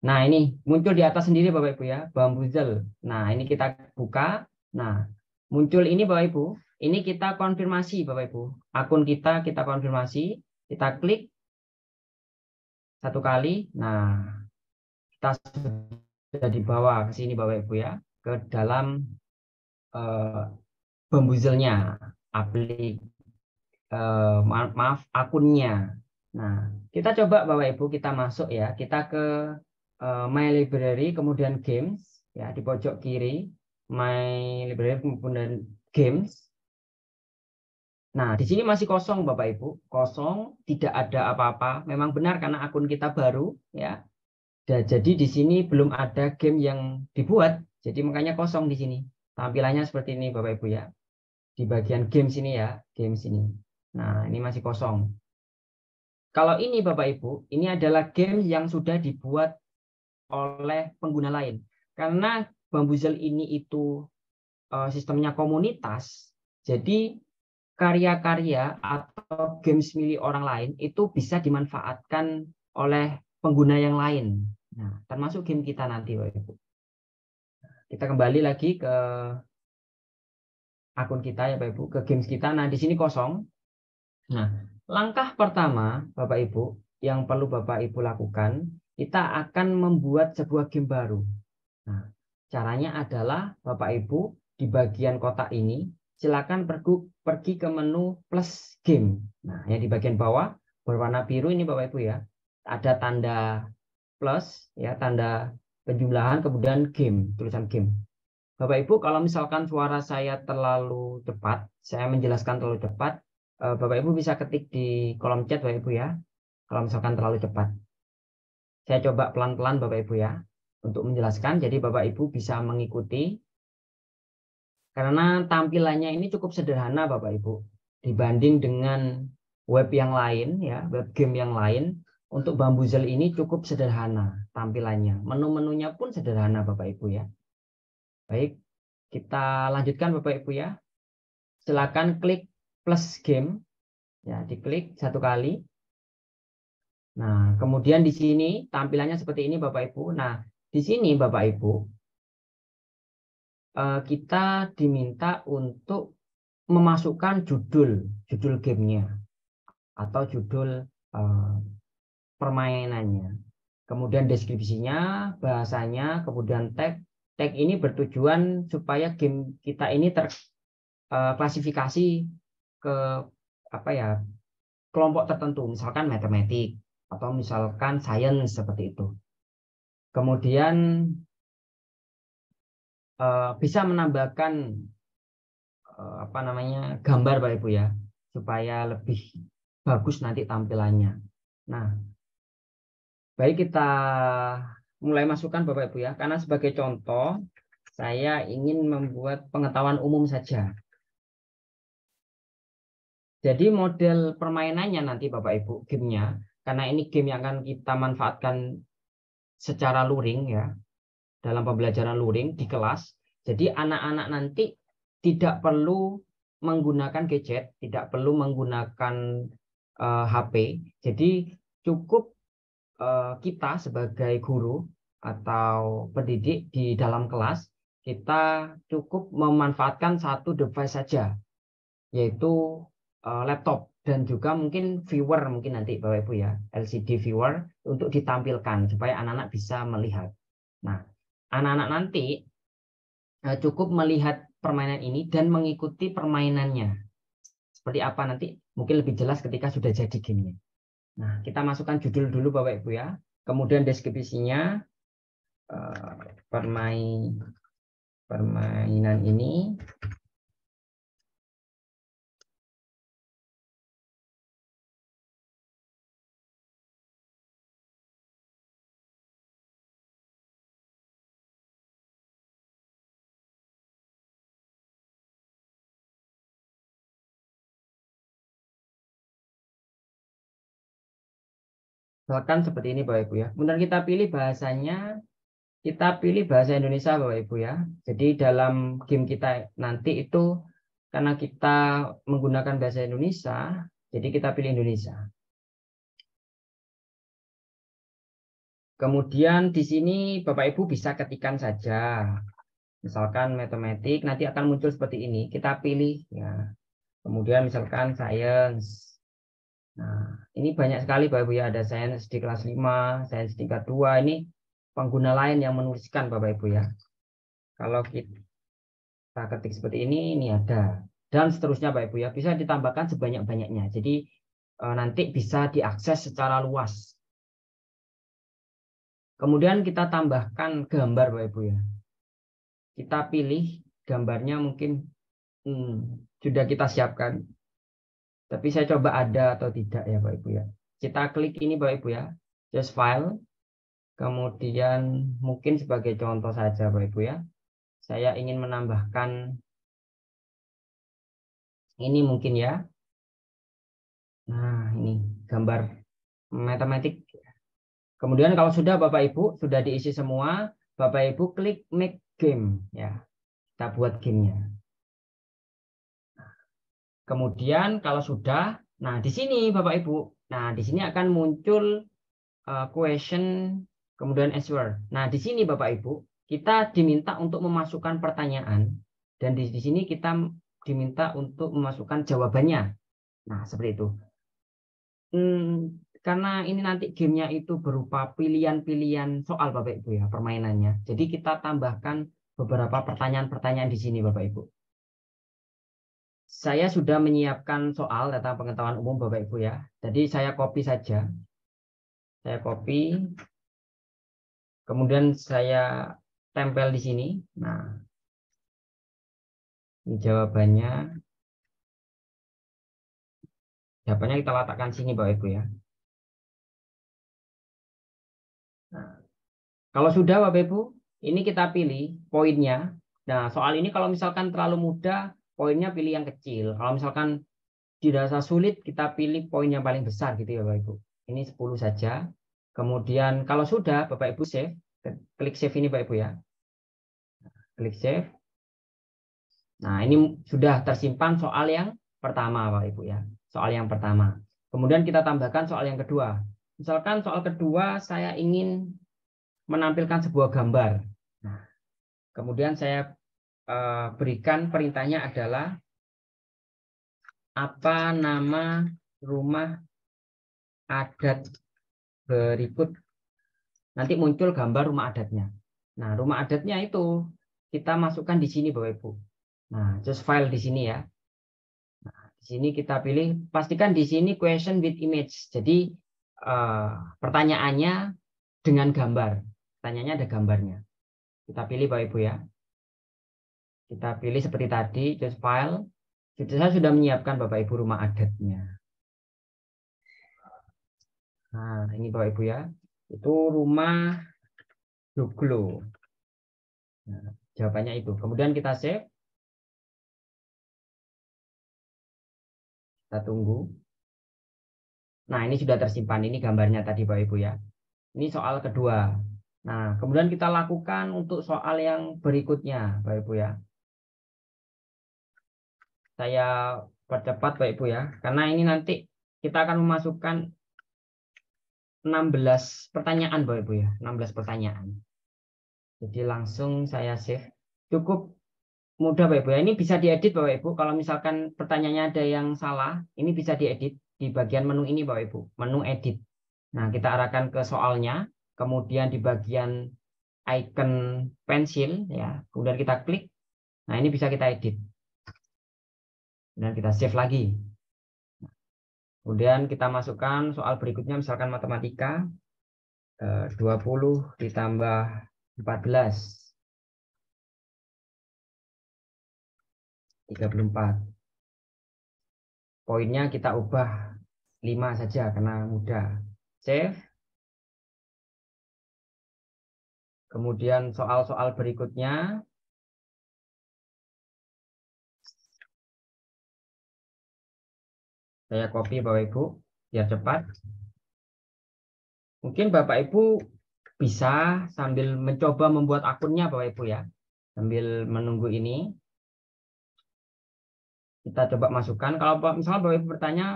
Nah, ini muncul di atas sendiri Bapak Ibu ya, Bambuzel. Nah, ini kita buka. Nah, muncul ini Bapak Ibu. Ini kita konfirmasi Bapak Ibu. Akun kita konfirmasi. Kita klik satu kali. Nah, kita sudah dibawa ke sini Bapak Ibu ya, ke dalam Bambuzelnya, akunnya. Nah, kita coba Bapak Ibu, kita masuk ya, kita ke My Library, kemudian Games ya, di pojok kiri My Library kemudian Games. Nah, di sini masih kosong Bapak Ibu, kosong, tidak ada apa-apa. Memang benar karena akun kita baru ya. Jadi di sini belum ada game yang dibuat, jadi makanya kosong di sini. Tampilannya seperti ini Bapak Ibu ya. Di bagian games ini ya, games ini. Nah, ini masih kosong. Kalau ini Bapak Ibu, ini adalah game yang sudah dibuat oleh pengguna lain. Karena Bambuzel ini itu sistemnya komunitas, jadi karya-karya atau games milik orang lain itu bisa dimanfaatkan oleh pengguna yang lain. Nah, termasuk game kita nanti, Bapak Ibu. Kita kembali lagi ke akun kita ya, Bapak Ibu, ke games kita. Nah, di sini kosong. Nah, langkah pertama, Bapak Ibu, yang perlu Bapak Ibu lakukan, kita akan membuat sebuah game baru. Nah, caranya adalah Bapak Ibu di bagian kotak ini silakan pergi ke menu plus game. Nah, yang di bagian bawah berwarna biru ini Bapak Ibu ya. Ada tanda plus ya, tanda penjumlahan, kemudian game, tulisan game. Bapak Ibu, kalau misalkan suara saya terlalu cepat, saya menjelaskan terlalu cepat, Bapak Ibu bisa ketik di kolom chat Bapak Ibu ya. Kalau misalkan terlalu cepat. Saya coba pelan-pelan Bapak Ibu ya untuk menjelaskan. Jadi Bapak Ibu bisa mengikuti karena tampilannya ini cukup sederhana Bapak Ibu dibanding dengan web yang lain ya, web game yang lain. Untuk Bamboozle ini cukup sederhana tampilannya. Menu-menunya pun sederhana Bapak Ibu ya. Baik, kita lanjutkan Bapak Ibu ya. Silakan klik plus game ya, diklik satu kali. Nah, kemudian di sini tampilannya seperti ini Bapak Ibu. Nah, di sini Bapak Ibu kita diminta untuk memasukkan judul gamenya atau judul permainannya. Kemudian deskripsinya, bahasanya, kemudian tag. Tag ini bertujuan supaya game kita ini terklasifikasi ke apa ya, kelompok tertentu, misalkan matematik atau misalkan science seperti itu. Kemudian bisa menambahkan apa namanya, gambar Bapak Ibu ya, supaya lebih bagus nanti tampilannya. Nah, baik kita mulai masukkan Bapak Ibu ya, karena sebagai contoh saya ingin membuat pengetahuan umum saja. Jadi model permainannya nanti Bapak Ibu, gamenya, karena ini game yang akan kita manfaatkan secara luring ya, dalam pembelajaran luring di kelas. Jadi anak-anak nanti tidak perlu menggunakan gadget, tidak perlu menggunakan HP. Jadi cukup kita sebagai guru atau pendidik di dalam kelas, kita cukup memanfaatkan satu device saja, yaitu laptop dan juga mungkin viewer mungkin nanti Bapak Ibu ya, LCD viewer untuk ditampilkan supaya anak-anak bisa melihat. Nah, anak-anak nanti cukup melihat permainan ini dan mengikuti permainannya. Seperti apa nanti mungkin lebih jelas ketika sudah jadi gamenya. Nah, kita masukkan judul dulu Bapak Ibu ya. Kemudian deskripsinya permainan ini misalkan seperti ini Bapak Ibu ya. Kemudian kita pilih bahasanya, kita pilih bahasa Indonesia Bapak Ibu ya. Jadi dalam game kita nanti itu karena kita menggunakan bahasa Indonesia, jadi kita pilih Indonesia. Kemudian di sini Bapak Ibu bisa ketikkan saja. Misalkan matematik nanti akan muncul seperti ini. Kita pilih ya. Kemudian misalkan science. Nah, ini banyak sekali Bapak Ibu ya, ada sains di kelas 5, sains tingkat 2, ini pengguna lain yang menuliskan Bapak Ibu ya. Kalau kita ketik seperti ini ada. Dan seterusnya Bapak Ibu ya, bisa ditambahkan sebanyak-banyaknya. Jadi nanti bisa diakses secara luas. Kemudian kita tambahkan gambar Bapak Ibu ya. Kita pilih gambarnya mungkin sudah kita siapkan. Tapi saya coba ada atau tidak ya Bapak Ibu ya. Kita klik ini Bapak Ibu ya, just file. Kemudian mungkin sebagai contoh saja Bapak Ibu ya, saya ingin menambahkan ini mungkin ya. Nah ini gambar matematik. Kemudian kalau sudah Bapak Ibu, sudah diisi semua, Bapak Ibu klik make game ya. Kita buat gamenya. Kemudian kalau sudah, nah di sini Bapak Ibu, nah di sini akan muncul question, kemudian answer. Nah di sini Bapak Ibu, kita diminta untuk memasukkan pertanyaan dan di sini kita diminta untuk memasukkan jawabannya. Nah seperti itu. karena ini nanti gamenya itu berupa pilihan-pilihan soal Bapak Ibu ya, permainannya. Jadi kita tambahkan beberapa pertanyaan-pertanyaan di sini Bapak Ibu. Saya sudah menyiapkan soal tentang pengetahuan umum Bapak Ibu ya. Jadi saya copy saja. Saya copy. Kemudian saya tempel di sini. Nah, ini jawabannya. Jawabannya kita letakkan sini Bapak Ibu ya. Nah, kalau sudah Bapak Ibu, ini kita pilih poinnya. Nah, soal ini kalau misalkan terlalu mudah, poinnya pilih yang kecil. Kalau misalkan dirasa sulit, kita pilih poin yang paling besar gitu ya Bapak Ibu. Ini 10 saja. Kemudian kalau sudah Bapak Ibu save, klik save ini Bapak Ibu ya. Klik save. Nah, ini sudah tersimpan soal yang pertama Bapak Ibu ya. Soal yang pertama. Kemudian kita tambahkan soal yang kedua. Misalkan soal kedua saya ingin menampilkan sebuah gambar. Nah, kemudian saya berikan perintahnya adalah apa nama rumah adat berikut. Nanti muncul gambar rumah adatnya. Nah, rumah adatnya itu kita masukkan di sini Bapak Ibu. Nah, just file di sini ya. Nah, di sini kita pilih, pastikan di sini question with image. Jadi pertanyaannya dengan gambar. Pertanyaannya ada gambarnya. Kita pilih Bapak Ibu ya. Kita pilih seperti tadi, just file. Saya sudah menyiapkan Bapak Ibu rumah adatnya. Nah, ini Bapak Ibu ya. Itu rumah Joglo. Nah, jawabannya itu. Kemudian kita save. Kita tunggu. Nah, ini sudah tersimpan. Ini gambarnya tadi Bapak Ibu ya. Ini soal kedua. Nah, kemudian kita lakukan untuk soal yang berikutnya Bapak Ibu ya. Saya percepat Bapak Ibu ya. Karena ini nanti kita akan memasukkan 16 pertanyaan Bapak Ibu ya. 16 pertanyaan. Jadi langsung saya save. Cukup mudah Bapak Ibu ya. Ini bisa diedit Bapak Ibu. Kalau misalkan pertanyaannya ada yang salah, ini bisa diedit di bagian menu ini Bapak Ibu. Menu edit. Nah, kita arahkan ke soalnya. Kemudian di bagian icon pensil ya. Kemudian kita klik. Nah, ini bisa kita edit. Dan kita save lagi. Kemudian kita masukkan soal berikutnya, misalkan matematika 20 ditambah 14 34. Poinnya kita ubah 5 saja karena mudah. Save. Kemudian soal-soal berikutnya saya copy Bapak Ibu biar cepat. Mungkin Bapak Ibu bisa sambil mencoba membuat akunnya Bapak Ibu ya. Sambil menunggu ini. Kita coba masukkan. Kalau misalnya Bapak Ibu bertanya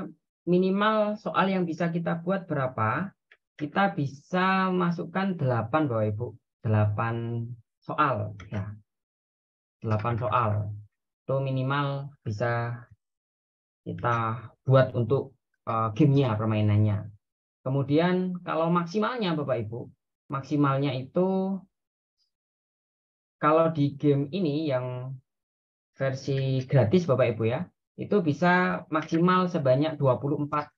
minimal soal yang bisa kita buat berapa, kita bisa masukkan 8 Bapak Ibu. 8 soal ya. 8 soal. Itu minimal bisa kita buat untuk gamenya, permainannya. Kemudian kalau maksimalnya Bapak Ibu, maksimalnya itu kalau di game ini yang versi gratis Bapak Ibu ya, itu bisa maksimal sebanyak 24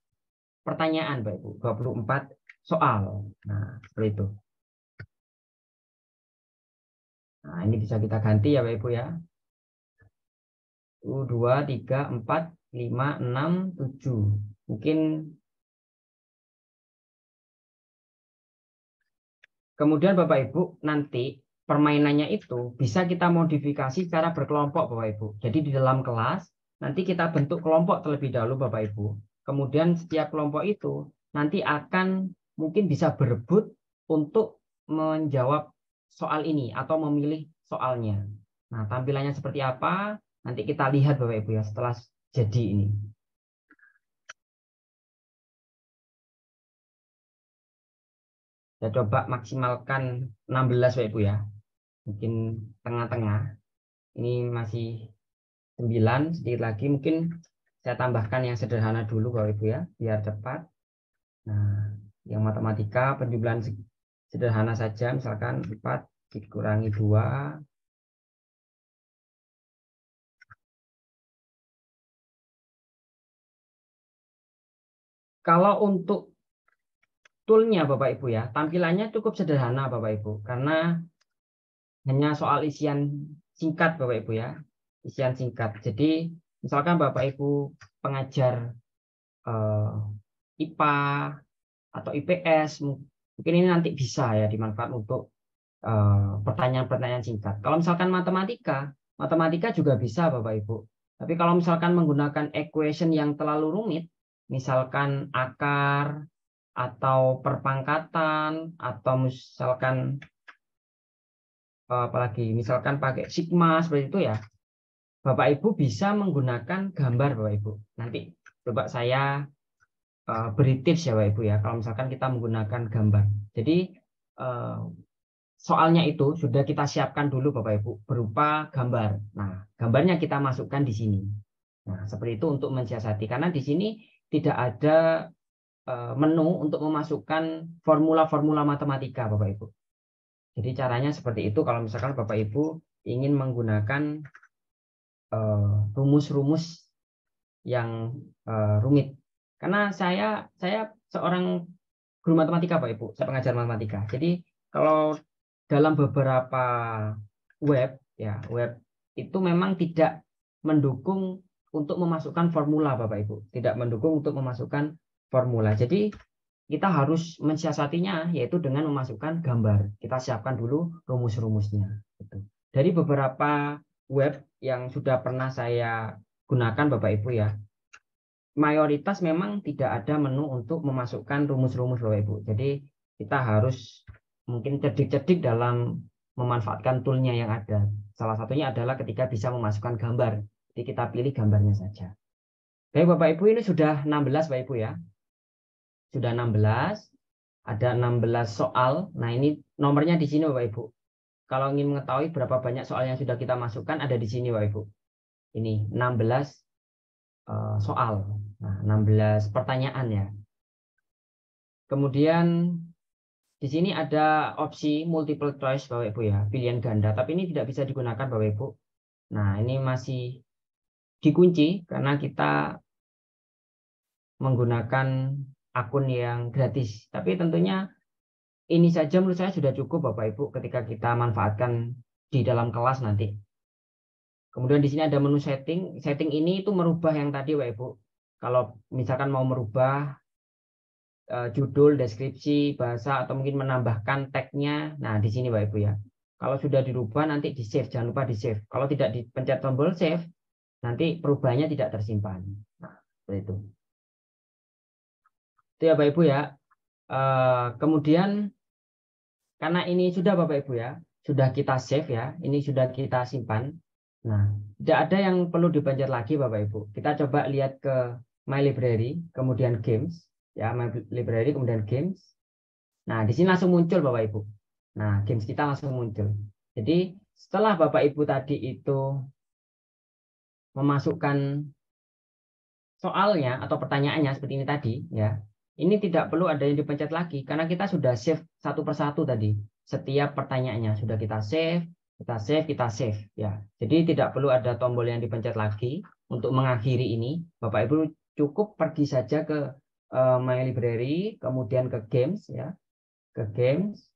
pertanyaan Bapak Ibu, 24 soal. Nah, seperti itu. Nah, ini bisa kita ganti ya Bapak Ibu ya. 2, 3, 4, 5, 6, 7. Mungkin kemudian Bapak Ibu nanti permainannya itu bisa kita modifikasi secara berkelompok Bapak Ibu. Jadi di dalam kelas nanti kita bentuk kelompok terlebih dahulu Bapak Ibu. Kemudian setiap kelompok itu nanti akan mungkin bisa berebut untuk menjawab soal ini atau memilih soalnya. Nah, tampilannya seperti apa? Nanti kita lihat Bapak Ibu ya setelah jadi ini. Saya coba maksimalkan 16 Bapak Ibu ya. Mungkin tengah-tengah. Ini masih 9, sedikit lagi. Mungkin saya tambahkan yang sederhana dulu Bapak Ibu ya, biar cepat. Nah, yang matematika penjumlahan sederhana saja, misalkan 4 dikurangi 2. Kalau untuk toolnya Bapak Ibu ya, tampilannya cukup sederhana Bapak Ibu, karena hanya soal isian singkat Bapak Ibu ya, isian singkat. Jadi misalkan Bapak Ibu pengajar IPA atau IPS, mungkin ini nanti bisa ya dimanfaatkan untuk pertanyaan-pertanyaan singkat. Kalau misalkan matematika juga bisa Bapak Ibu. Tapi kalau misalkan menggunakan equation yang terlalu rumit, misalkan akar atau perpangkatan atau misalkan apalagi misalkan pakai sigma seperti itu ya, Bapak Ibu bisa menggunakan gambar Bapak Ibu. Nanti coba saya beri tips ya Bapak Ibu ya, kalau misalkan kita menggunakan gambar. Jadi soalnya itu sudah kita siapkan dulu Bapak Ibu berupa gambar. Nah, gambarnya kita masukkan di sini. Nah, seperti itu untuk mensiasati, karena di sini tidak ada menu untuk memasukkan formula-formula matematika Bapak Ibu. Jadi caranya seperti itu kalau misalkan Bapak Ibu ingin menggunakan rumus-rumus yang rumit. Karena saya seorang guru matematika Pak Ibu, saya pengajar matematika. Jadi kalau dalam beberapa web itu memang tidak mendukung untuk memasukkan formula Bapak Ibu, tidak mendukung untuk memasukkan formula. Jadi kita harus mensiasatinya yaitu dengan memasukkan gambar. Kita siapkan dulu rumus-rumusnya. Dari beberapa web yang sudah pernah saya gunakan Bapak Ibu ya, mayoritas memang tidak ada menu untuk memasukkan rumus-rumus Bapak Ibu. Jadi kita harus mungkin cerdik-cerdik dalam memanfaatkan toolnya yang ada. Salah satunya adalah ketika bisa memasukkan gambar. Jadi kita pilih gambarnya saja. Baik Bapak Ibu, ini sudah 16 Bapak Ibu ya. Sudah 16. Ada 16 soal. Nah ini nomornya di sini Bapak Ibu. Kalau ingin mengetahui berapa banyak soal yang sudah kita masukkan ada di sini Bapak Ibu. Ini 16 soal. Nah, 16 pertanyaan ya. Kemudian di sini ada opsi multiple choice Bapak Ibu ya, pilihan ganda, tapi ini tidak bisa digunakan Bapak Ibu. Nah, ini masih dikunci karena kita menggunakan akun yang gratis. Tapi tentunya ini saja menurut saya sudah cukup Bapak Ibu ketika kita manfaatkan di dalam kelas nanti. Kemudian di sini ada menu setting. Setting ini itu merubah yang tadi Bapak Ibu. Kalau misalkan mau merubah judul, deskripsi, bahasa, atau mungkin menambahkan tagnya, nah di sini Bapak Ibu ya. Kalau sudah dirubah nanti di save, jangan lupa di save. Kalau tidak dipencet tombol save, nanti perubahannya tidak tersimpan. Nah, seperti itu. Itu ya Bapak Ibu ya. Kemudian karena ini sudah Bapak Ibu ya, sudah kita save ya, ini sudah kita simpan. Nah, tidak ada yang perlu dipencet lagi Bapak Ibu. Kita coba lihat ke My Library, kemudian Games. Ya, My Library, kemudian Games. Nah, di sini langsung muncul Bapak Ibu. Nah, games kita langsung muncul. Jadi, setelah Bapak Ibu tadi itu memasukkan soalnya atau pertanyaannya seperti ini tadi, ya, ini tidak perlu ada yang dipencet lagi karena kita sudah save satu persatu tadi. Setiap pertanyaannya sudah kita save, kita save, kita save. Ya, jadi tidak perlu ada tombol yang dipencet lagi untuk mengakhiri ini. Bapak Ibu cukup pergi saja ke My Library, kemudian ke Games, ya, ke Games.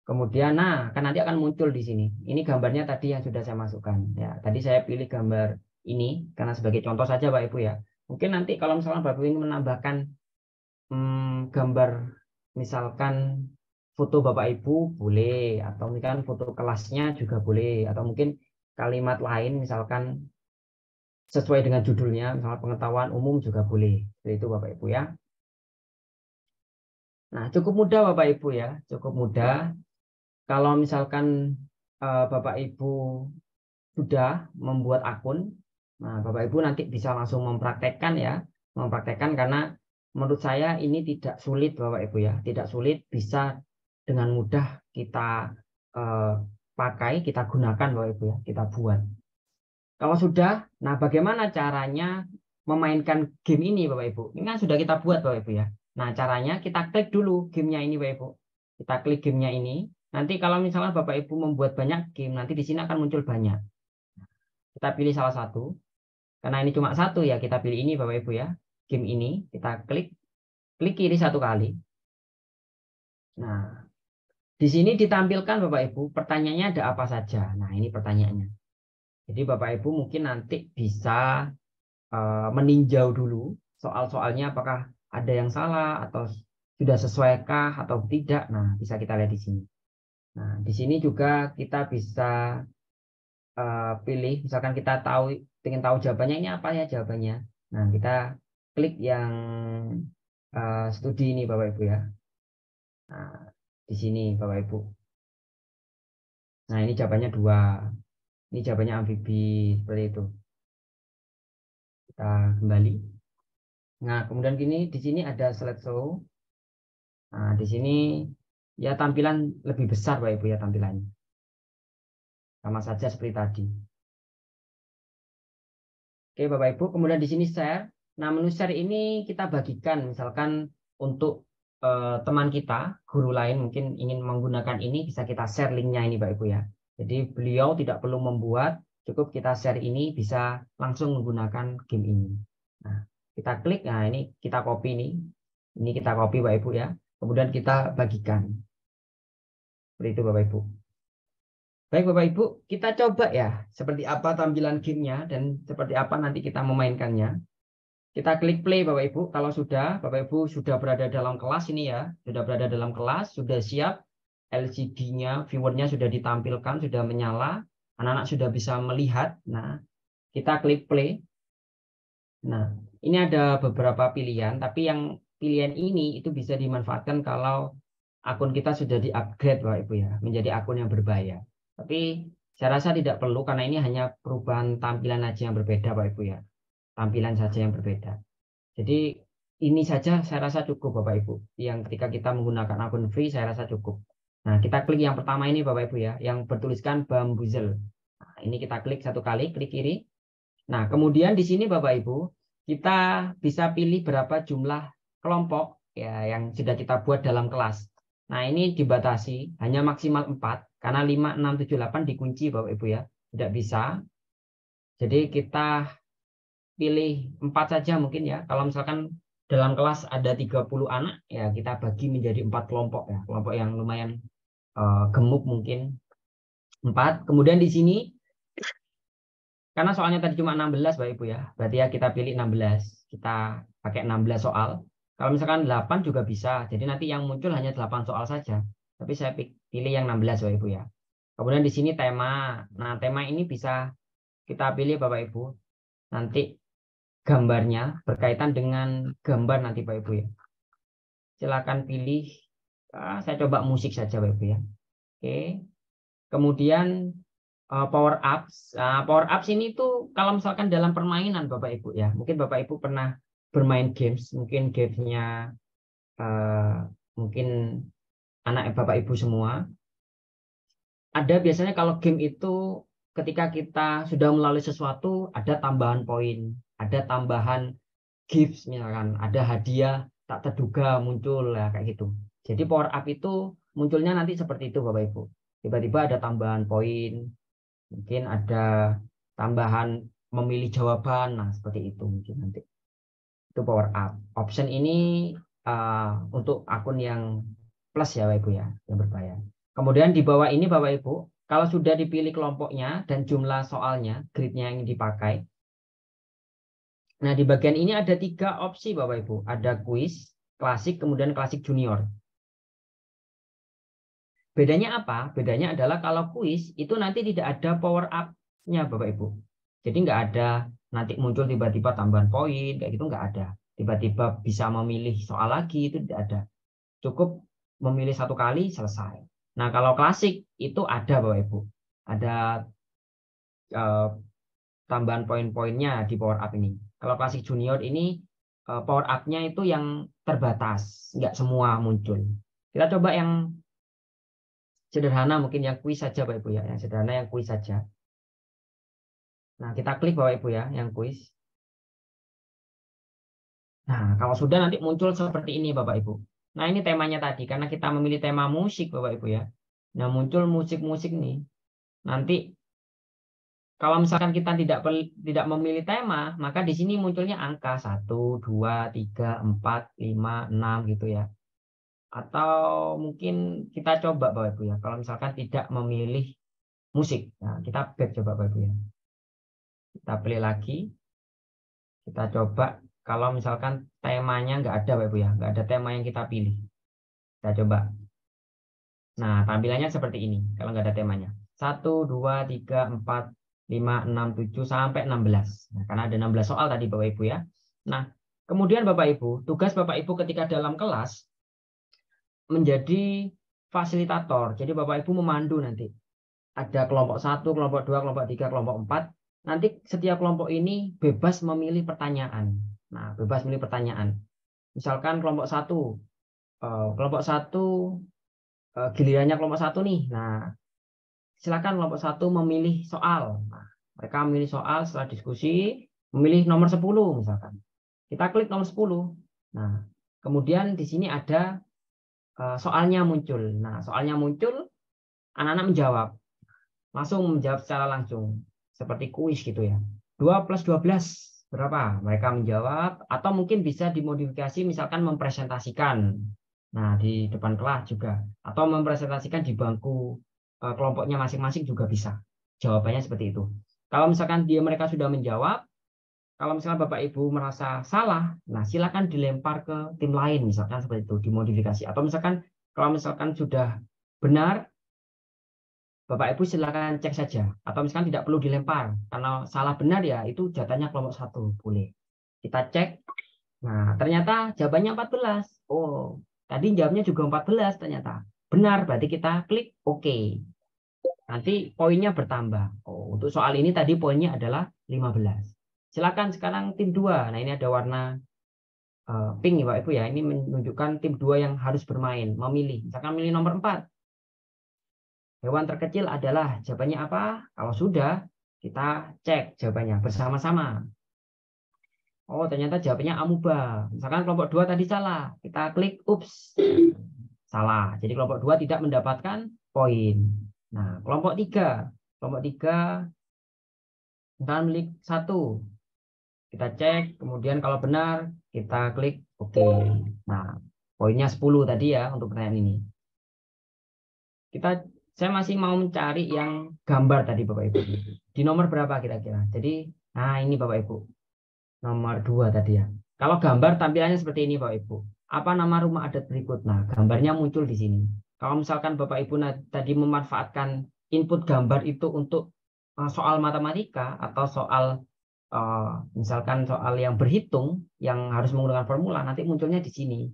Kemudian, nah, kan nanti akan muncul di sini. Ini gambarnya tadi yang sudah saya masukkan. Ya, tadi saya pilih gambar ini karena sebagai contoh saja, Bapak Ibu ya. Mungkin nanti kalau misalkan Bapak Ibu ingin menambahkan gambar, misalkan foto Bapak Ibu boleh, atau mungkin foto kelasnya juga boleh, atau mungkin kalimat lain misalkan sesuai dengan judulnya, misalnya pengetahuan umum juga boleh. Seperti itu Bapak Ibu ya. Nah, cukup mudah Bapak Ibu ya, cukup mudah. Kalau misalkan Bapak Ibu sudah membuat akun, nah Bapak Ibu nanti bisa langsung mempraktekkan ya, mempraktekkan karena menurut saya ini tidak sulit Bapak Ibu ya, tidak sulit, bisa dengan mudah kita pakai, kita gunakan Bapak Ibu ya, kita buat. Kalau sudah, nah bagaimana caranya memainkan game ini Bapak Ibu? Ini kan sudah kita buat Bapak Ibu ya. Nah, caranya kita klik dulu gamenya ini, Bapak Ibu. Kita klik gamenya ini. Nanti kalau misalnya Bapak Ibu membuat banyak game, nanti di sini akan muncul banyak. Kita pilih salah satu. Karena ini cuma satu ya, kita pilih ini Bapak Ibu ya. Game ini, kita klik kiri satu kali. Nah, di sini ditampilkan Bapak Ibu, pertanyaannya ada apa saja. Nah, ini pertanyaannya. Jadi Bapak Ibu mungkin nanti bisa meninjau dulu soal-soalnya apakah ada yang salah atau sudah sesuaikah atau tidak. Nah, bisa kita lihat di sini. Nah, di sini juga kita bisa pilih, misalkan kita ingin tahu jawabannya ini apa ya jawabannya. Nah, kita klik yang studi ini Bapak Ibu ya. Nah, di sini Bapak Ibu. Nah, ini jawabannya 2. Ini jawabannya amfibi seperti itu. Kita kembali. Nah, kemudian di sini ada slideshow. Nah, di sini ya tampilan lebih besar Bapak Ibu ya tampilannya. Sama saja seperti tadi. Oke Bapak Ibu, kemudian di sini share. Nah, menu share ini kita bagikan misalkan untuk teman kita, guru lain mungkin ingin menggunakan ini, bisa kita share linknya ini Bapak Ibu ya. Jadi beliau tidak perlu membuat, cukup kita share ini bisa langsung menggunakan game ini. Nah, kita klik, nah ini kita copy nih. Ini kita copy Bapak Ibu ya. Kemudian kita bagikan. Seperti itu Bapak Ibu. Baik Bapak Ibu, kita coba ya seperti apa tampilan gamenya dan seperti apa nanti kita memainkannya. Kita klik play Bapak Ibu. Kalau sudah, Bapak Ibu sudah berada dalam kelas ini ya. Sudah berada dalam kelas, sudah siap. LCD-nya, viewernya sudah ditampilkan, sudah menyala. Anak-anak sudah bisa melihat. Nah, kita klik play. Nah, ini ada beberapa pilihan, tapi yang pilihan ini itu bisa dimanfaatkan kalau akun kita sudah di-upgrade Bapak Ibu ya, menjadi akun yang berbayar. Tapi saya rasa tidak perlu karena ini hanya perubahan tampilan aja yang berbeda Bapak Ibu ya. Tampilan saja yang berbeda. Jadi ini saja saya rasa cukup Bapak Ibu. Yang ketika kita menggunakan akun free saya rasa cukup. Nah, kita klik yang pertama ini Bapak Ibu ya, yang bertuliskan Bamboozle. Nah, ini kita klik satu kali, klik kiri. Nah, kemudian di sini Bapak Ibu, kita bisa pilih berapa jumlah kelompok ya yang sudah kita buat dalam kelas. Nah, ini dibatasi hanya maksimal 4 karena 5, 6, 7, 8 dikunci Bapak Ibu ya. Tidak bisa. Jadi kita pilih 4 saja mungkin ya. Kalau misalkan dalam kelas ada 30 anak ya kita bagi menjadi 4 kelompok ya. Kelompok yang lumayan gemuk mungkin 4. Kemudian di sini karena soalnya tadi cuma 16 Bapak Ibu ya. Berarti ya kita pilih 16. Kita pakai 16 soal. Kalau misalkan 8 juga bisa. Jadi nanti yang muncul hanya 8 soal saja. Tapi saya pilih yang 16 Bapak Ibu ya. Kemudian di sini tema. Nah, tema ini bisa kita pilih Bapak Ibu. Nanti gambarnya berkaitan dengan gambar nanti Bapak Ibu ya. Silakan pilih. Saya coba musik saja Bapak Ibu ya. Oke. Kemudian power ups. Power ups ini tuh kalau misalkan dalam permainan Bapak Ibu ya. Mungkin Bapak Ibu pernah bermain games. Mungkin gamesnya mungkin anak Bapak Ibu semua. Ada biasanya kalau game itu ketika kita sudah melalui sesuatu ada tambahan poin, ada tambahan gifts misalkan, ada hadiah tak terduga muncul ya kayak gitu. Jadi power up itu munculnya nanti seperti itu Bapak Ibu. Tiba-tiba ada tambahan poin, mungkin ada tambahan memilih jawaban, nah seperti itu mungkin nanti. Itu power up. Option ini untuk akun yang plus ya Bapak Ibu ya, yang berbayar. Kemudian di bawah ini Bapak Ibu, kalau sudah dipilih kelompoknya dan jumlah soalnya, gridnya yang dipakai. Nah, di bagian ini ada 3 opsi Bapak Ibu. Ada quiz, klasik, kemudian klasik junior. Bedanya apa? Bedanya adalah kalau quiz itu nanti tidak ada power up-nya Bapak Ibu. Jadi nggak ada nanti muncul tiba-tiba tambahan poin, kayak gitu nggak ada. Tiba-tiba bisa memilih soal lagi, itu tidak ada. Cukup memilih 1 kali, selesai. Nah, kalau klasik itu ada Bapak Ibu. Ada tambahan poin-poinnya di power up ini. Kalau klasik junior ini power up-nya itu yang terbatas, nggak semua muncul. Kita coba yang sederhana, mungkin yang quiz saja Bapak Ibu ya. Yang sederhana yang quiz saja. Nah, kita klik Bapak Ibu ya, yang quiz. Nah, kalau sudah nanti muncul seperti ini Bapak Ibu. Nah, ini temanya tadi karena kita memilih tema musik Bapak Ibu ya. Nah, muncul musik-musik nih. Nanti kalau misalkan kita tidak memilih tema, maka di sini munculnya angka 1, 2, 3, 4, 5, 6 gitu ya. Atau mungkin kita coba Bapak Ibu ya, kalau misalkan tidak memilih musik. Nah, kita back coba Bapak Ibu ya. Kita pilih lagi. Kita coba kalau misalkan temanya nggak ada Bapak Ibu ya, nggak ada tema yang kita pilih. Kita coba. Nah, tampilannya seperti ini kalau nggak ada temanya. 1, 2, 3, 4, 5, 6, 7, sampai 16. Nah, karena ada 16 soal tadi Bapak Ibu ya. Nah, kemudian Bapak Ibu, tugas Bapak Ibu ketika dalam kelas menjadi fasilitator. Jadi Bapak Ibu memandu nanti. Ada kelompok 1, kelompok 2, kelompok 3, kelompok 4. Nanti setiap kelompok ini bebas memilih pertanyaan. Nah, bebas memilih pertanyaan. Misalkan kelompok 1, gilirannya kelompok 1 nih. Nah, silakan kelompok 1 memilih soal. Nah, mereka memilih soal setelah diskusi, memilih nomor 10 misalkan. Kita klik nomor 10. Nah, kemudian di sini ada soalnya muncul. Nah, soalnya muncul, anak-anak menjawab. Langsung menjawab secara langsung. Seperti kuis gitu ya. 2 plus 12 berapa? Mereka menjawab. Atau mungkin bisa dimodifikasi misalkan mempresentasikan. Nah, di depan kelas juga. Atau mempresentasikan di bangku kelompoknya masing-masing juga bisa. Jawabannya seperti itu. Kalau misalkan mereka sudah menjawab, kalau misalkan Bapak Ibu merasa salah, nah silakan dilempar ke tim lain, misalkan seperti itu, dimodifikasi. Atau misalkan kalau misalkan sudah benar, Bapak Ibu silakan cek saja. Atau misalkan tidak perlu dilempar, karena salah benar ya itu jatahnya kelompok 1, boleh. Kita cek. Nah, ternyata jawabannya 14. Oh, tadi jawabnya juga 14 ternyata. Benar, berarti kita klik OK. Nanti poinnya bertambah. Oh, untuk soal ini tadi poinnya adalah 15. Silakan sekarang tim 2. Nah, ini ada warna pink ya Pak Ibu ya. Ini menunjukkan tim 2 yang harus bermain, memilih. Misalkan milih nomor 4. Hewan terkecil adalah jawabannya apa? Kalau sudah, kita cek jawabannya bersama-sama. Oh, ternyata jawabannya amuba. Misalkan kelompok 2 tadi salah. Kita klik ups. Salah. Jadi kelompok 2 tidak mendapatkan poin. Nah, kelompok 3. Kelompok 3 misalkan milik 1. Kita cek, kemudian kalau benar kita klik OK. Nah, poinnya 10 tadi ya untuk pertanyaan ini. Saya masih mau mencari yang gambar tadi Bapak Ibu. Di nomor berapa kira-kira? Jadi, nah ini Bapak Ibu. Nomor 2 tadi ya. Kalau gambar tampilannya seperti ini Bapak Ibu. Apa nama rumah adat berikut? Nah, gambarnya muncul di sini. Kalau misalkan Bapak Ibu tadi memanfaatkan input gambar itu untuk soal matematika atau soal misalkan soal yang berhitung yang harus menggunakan formula, nanti munculnya di sini.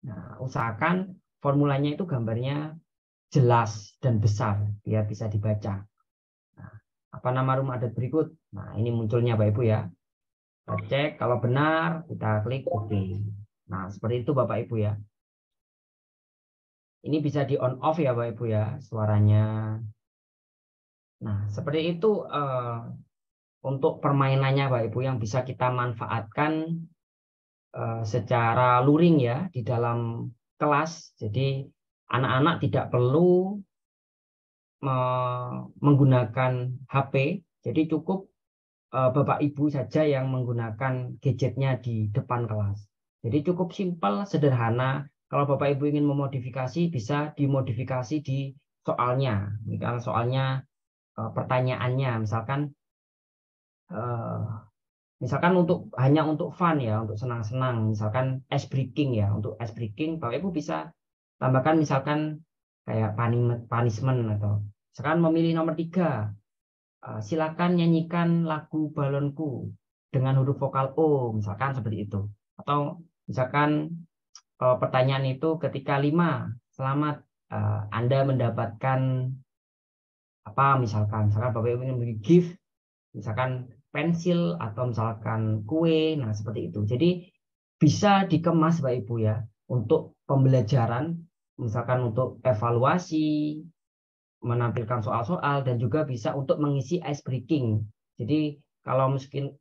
Nah, usahakan formulanya itu gambarnya jelas dan besar biar bisa dibaca. Nah, apa nama rumah adat berikut? Nah, ini munculnya Bapak Ibu ya. Kita cek, kalau benar kita klik OK. Nah, seperti itu Bapak Ibu ya. Ini bisa di on off ya Bapak Ibu ya suaranya. Nah, seperti itu untuk permainannya Bapak Ibu yang bisa kita manfaatkan secara luring ya di dalam kelas. Jadi anak-anak tidak perlu menggunakan HP. Jadi cukup Bapak Ibu saja yang menggunakan gadgetnya di depan kelas. Jadi cukup simpel, sederhana. Kalau Bapak Ibu ingin memodifikasi, bisa dimodifikasi di soalnya. Misalkan soalnya pertanyaannya, misalkan hanya untuk fun ya, untuk senang-senang, misalkan ice breaking ya, untuk ice breaking Bapak Ibu bisa tambahkan misalkan kayak punishment atau misalkan memilih nomor 3, silakan nyanyikan lagu balonku dengan huruf vokal O, misalkan seperti itu. Atau misalkan pertanyaan itu ketika 5, selamat Anda mendapatkan apa misalkan Bapak Ibu ingin memberi gift, misalkan pensil atau misalkan kue, nah seperti itu. Jadi bisa dikemas Bapak Ibu ya untuk pembelajaran, misalkan untuk evaluasi, menampilkan soal-soal dan juga bisa untuk mengisi ice breaking. Jadi kalau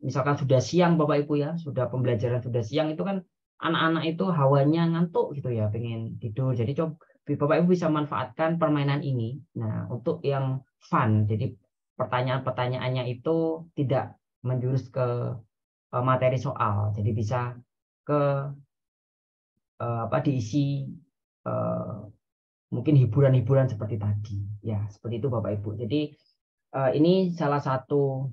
misalkan sudah siang Bapak Ibu ya, sudah pembelajaran sudah siang itu kan anak-anak itu hawanya ngantuk gitu ya, pengen tidur. Jadi coba Bapak Ibu bisa manfaatkan permainan ini. Nah, untuk yang fun. Jadi pertanyaan-pertanyaannya itu tidak menjurus ke materi soal. Jadi bisa ke diisi mungkin hiburan-hiburan seperti tadi. Ya, seperti itu Bapak Ibu. Jadi ini salah satu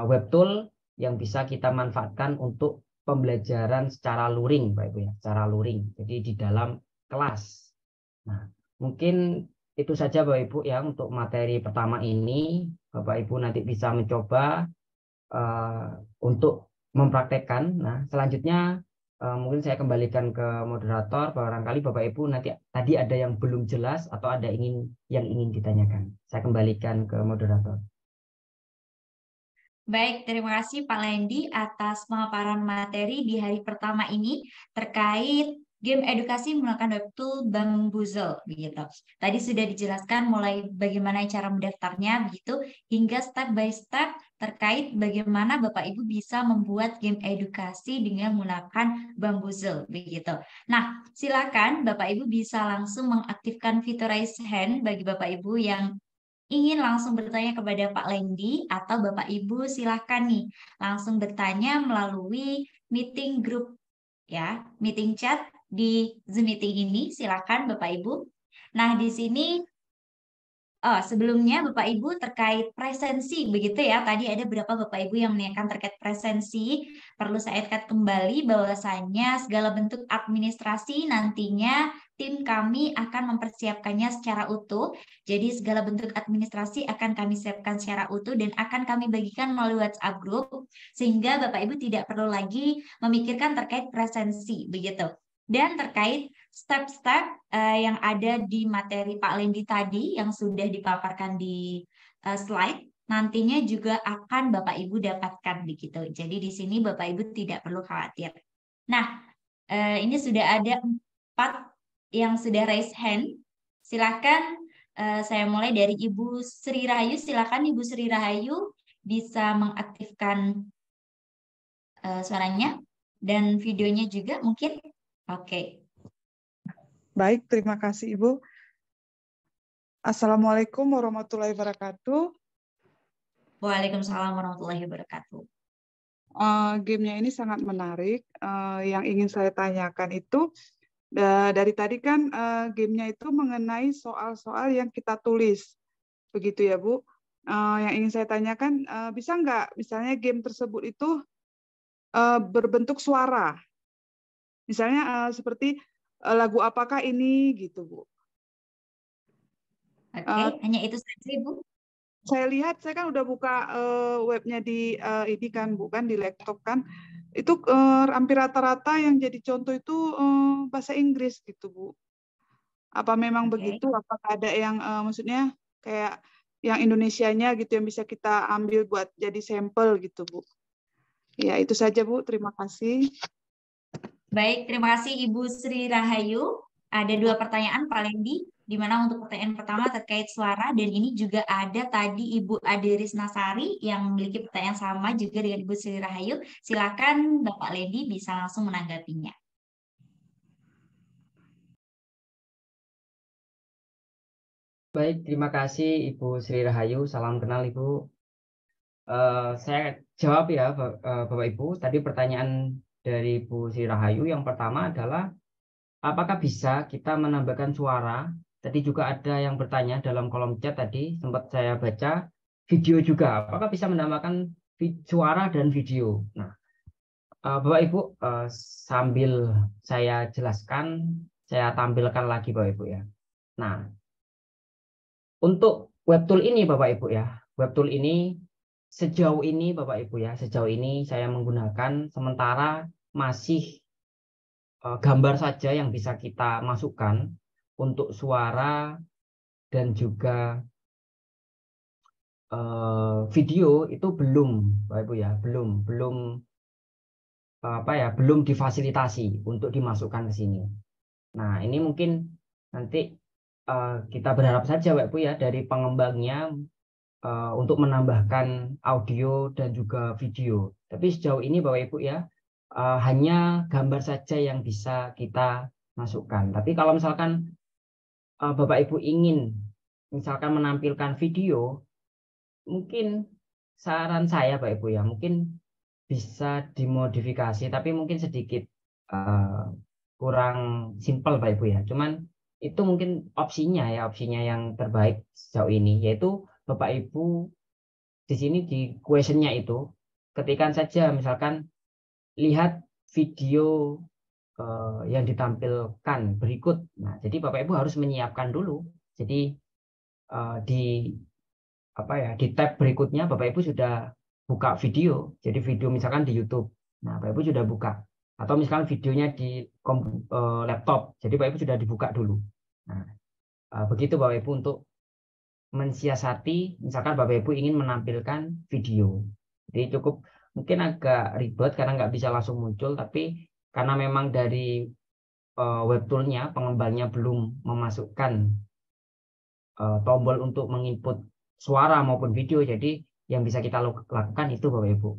web tool yang bisa kita manfaatkan untuk pembelajaran secara luring, Bapak Ibu ya, secara luring. Jadi di dalam kelas. Nah, mungkin itu saja Bapak Ibu ya untuk materi pertama ini. Bapak Ibu nanti bisa mencoba untuk mempraktekkan. Nah, selanjutnya mungkin saya kembalikan ke moderator. Barangkali Bapak Ibu nanti tadi ada yang belum jelas atau ada yang ingin ditanyakan. Saya kembalikan ke moderator. Baik, terima kasih Pak Lendi atas pemaparan materi di hari pertama ini terkait game edukasi menggunakan web tool Bamboozle begitu. Tadi sudah dijelaskan mulai bagaimana cara mendaftarnya begitu hingga step by step terkait bagaimana Bapak Ibu bisa membuat game edukasi dengan menggunakan Bamboozle begitu. Nah, silakan Bapak Ibu bisa langsung mengaktifkan fitur raise hand bagi Bapak Ibu yang ingin langsung bertanya kepada Pak Lendi atau Bapak Ibu silahkan nih langsung bertanya melalui meeting group ya, meeting chat di Zoom meeting ini silakan Bapak Ibu. Nah, di sini sebelumnya Bapak Ibu terkait presensi begitu ya. Tadi ada beberapa Bapak Ibu yang menanyakan terkait presensi. Perlu saya ingat kembali bahwasannya segala bentuk administrasi nantinya tim kami akan mempersiapkannya secara utuh. Jadi segala bentuk administrasi akan kami siapkan secara utuh dan akan kami bagikan melalui WhatsApp group sehingga Bapak Ibu tidak perlu lagi memikirkan terkait presensi begitu. Dan terkait step-step yang ada di materi Pak Lendi tadi yang sudah dipaparkan di slide, nantinya juga akan Bapak Ibu dapatkan begitu. Jadi di sini Bapak Ibu tidak perlu khawatir. Nah, ini sudah ada 4 yang sudah raise hand. Silakan saya mulai dari Ibu Sri Rahayu. Silakan Ibu Sri Rahayu bisa mengaktifkan suaranya dan videonya juga mungkin. Oke. Baik, terima kasih Ibu. Assalamualaikum warahmatullahi wabarakatuh. Waalaikumsalam warahmatullahi wabarakatuh. Gamenya ini sangat menarik. Yang ingin saya tanyakan itu, dari tadi kan gamenya itu mengenai soal-soal yang kita tulis. Begitu ya Bu. Yang ingin saya tanyakan, bisa nggak misalnya game tersebut itu berbentuk suara? Misalnya seperti lagu apakah ini gitu Bu. Oke, hanya itu saja Ibu. Saya lihat, saya kan udah buka webnya di ini kan, bukan di laptop kan. Itu hampir rata-rata yang jadi contoh itu bahasa Inggris gitu Bu. Apa memang begitu? Apakah ada yang maksudnya kayak yang Indonesianya gitu yang bisa kita ambil buat jadi sampel gitu Bu? Ya itu saja Bu. Terima kasih. Baik, terima kasih Ibu Sri Rahayu. Ada 2 pertanyaan Pak Lendi, di mana untuk pertanyaan pertama terkait suara, dan ini juga ada tadi Ibu Aderis Nasari yang memiliki pertanyaan sama juga dengan Ibu Sri Rahayu. Silakan Bapak Lendi bisa langsung menanggapinya. Baik, terima kasih Ibu Sri Rahayu. Salam kenal Ibu. Saya jawab ya Bapak Ibu. Tadi pertanyaan dari Bu Sri Rahayu yang pertama adalah apakah bisa kita menambahkan suara? Tadi juga ada yang bertanya dalam kolom chat tadi, sempat saya baca video juga. Apakah bisa menambahkan suara dan video? Nah, Bapak Ibu, sambil saya jelaskan, saya tampilkan lagi Bapak Ibu ya. Nah, untuk web tool ini Bapak Ibu ya, web tool ini sejauh ini Bapak Ibu ya, sejauh ini saya menggunakan sementara masih gambar saja yang bisa kita masukkan. Untuk suara dan juga video itu belum Bapak Ibu ya, belum difasilitasi untuk dimasukkan ke sini. Nah, ini mungkin nanti kita berharap saja Bapak Ibu ya dari pengembangnya untuk menambahkan audio dan juga video. Tapi sejauh ini Bapak Ibu ya, hanya gambar saja yang bisa kita masukkan. Tapi kalau misalkan Bapak Ibu ingin misalkan menampilkan video, mungkin saran saya Bapak Ibu ya, mungkin bisa dimodifikasi, tapi mungkin sedikit kurang simpel Bapak Ibu ya. Cuman itu mungkin opsinya yang terbaik sejauh ini, yaitu Bapak Ibu di sini di questionnya itu ketikkan saja misalkan lihat video yang ditampilkan berikut. Nah, jadi Bapak Ibu harus menyiapkan dulu. Jadi di tab berikutnya Bapak Ibu sudah buka video. Jadi video misalkan di YouTube. Nah, Bapak Ibu sudah buka. Atau misalkan videonya di laptop. Jadi Bapak Ibu sudah dibuka dulu. Nah, begitu Bapak Ibu untuk mensiasati, misalkan Bapak Ibu ingin menampilkan video. Jadi cukup mungkin agak ribet karena nggak bisa langsung muncul, tapi karena memang dari web toolnya, pengembangnya belum memasukkan tombol untuk menginput suara maupun video, jadi yang bisa kita lakukan itu Bapak Ibu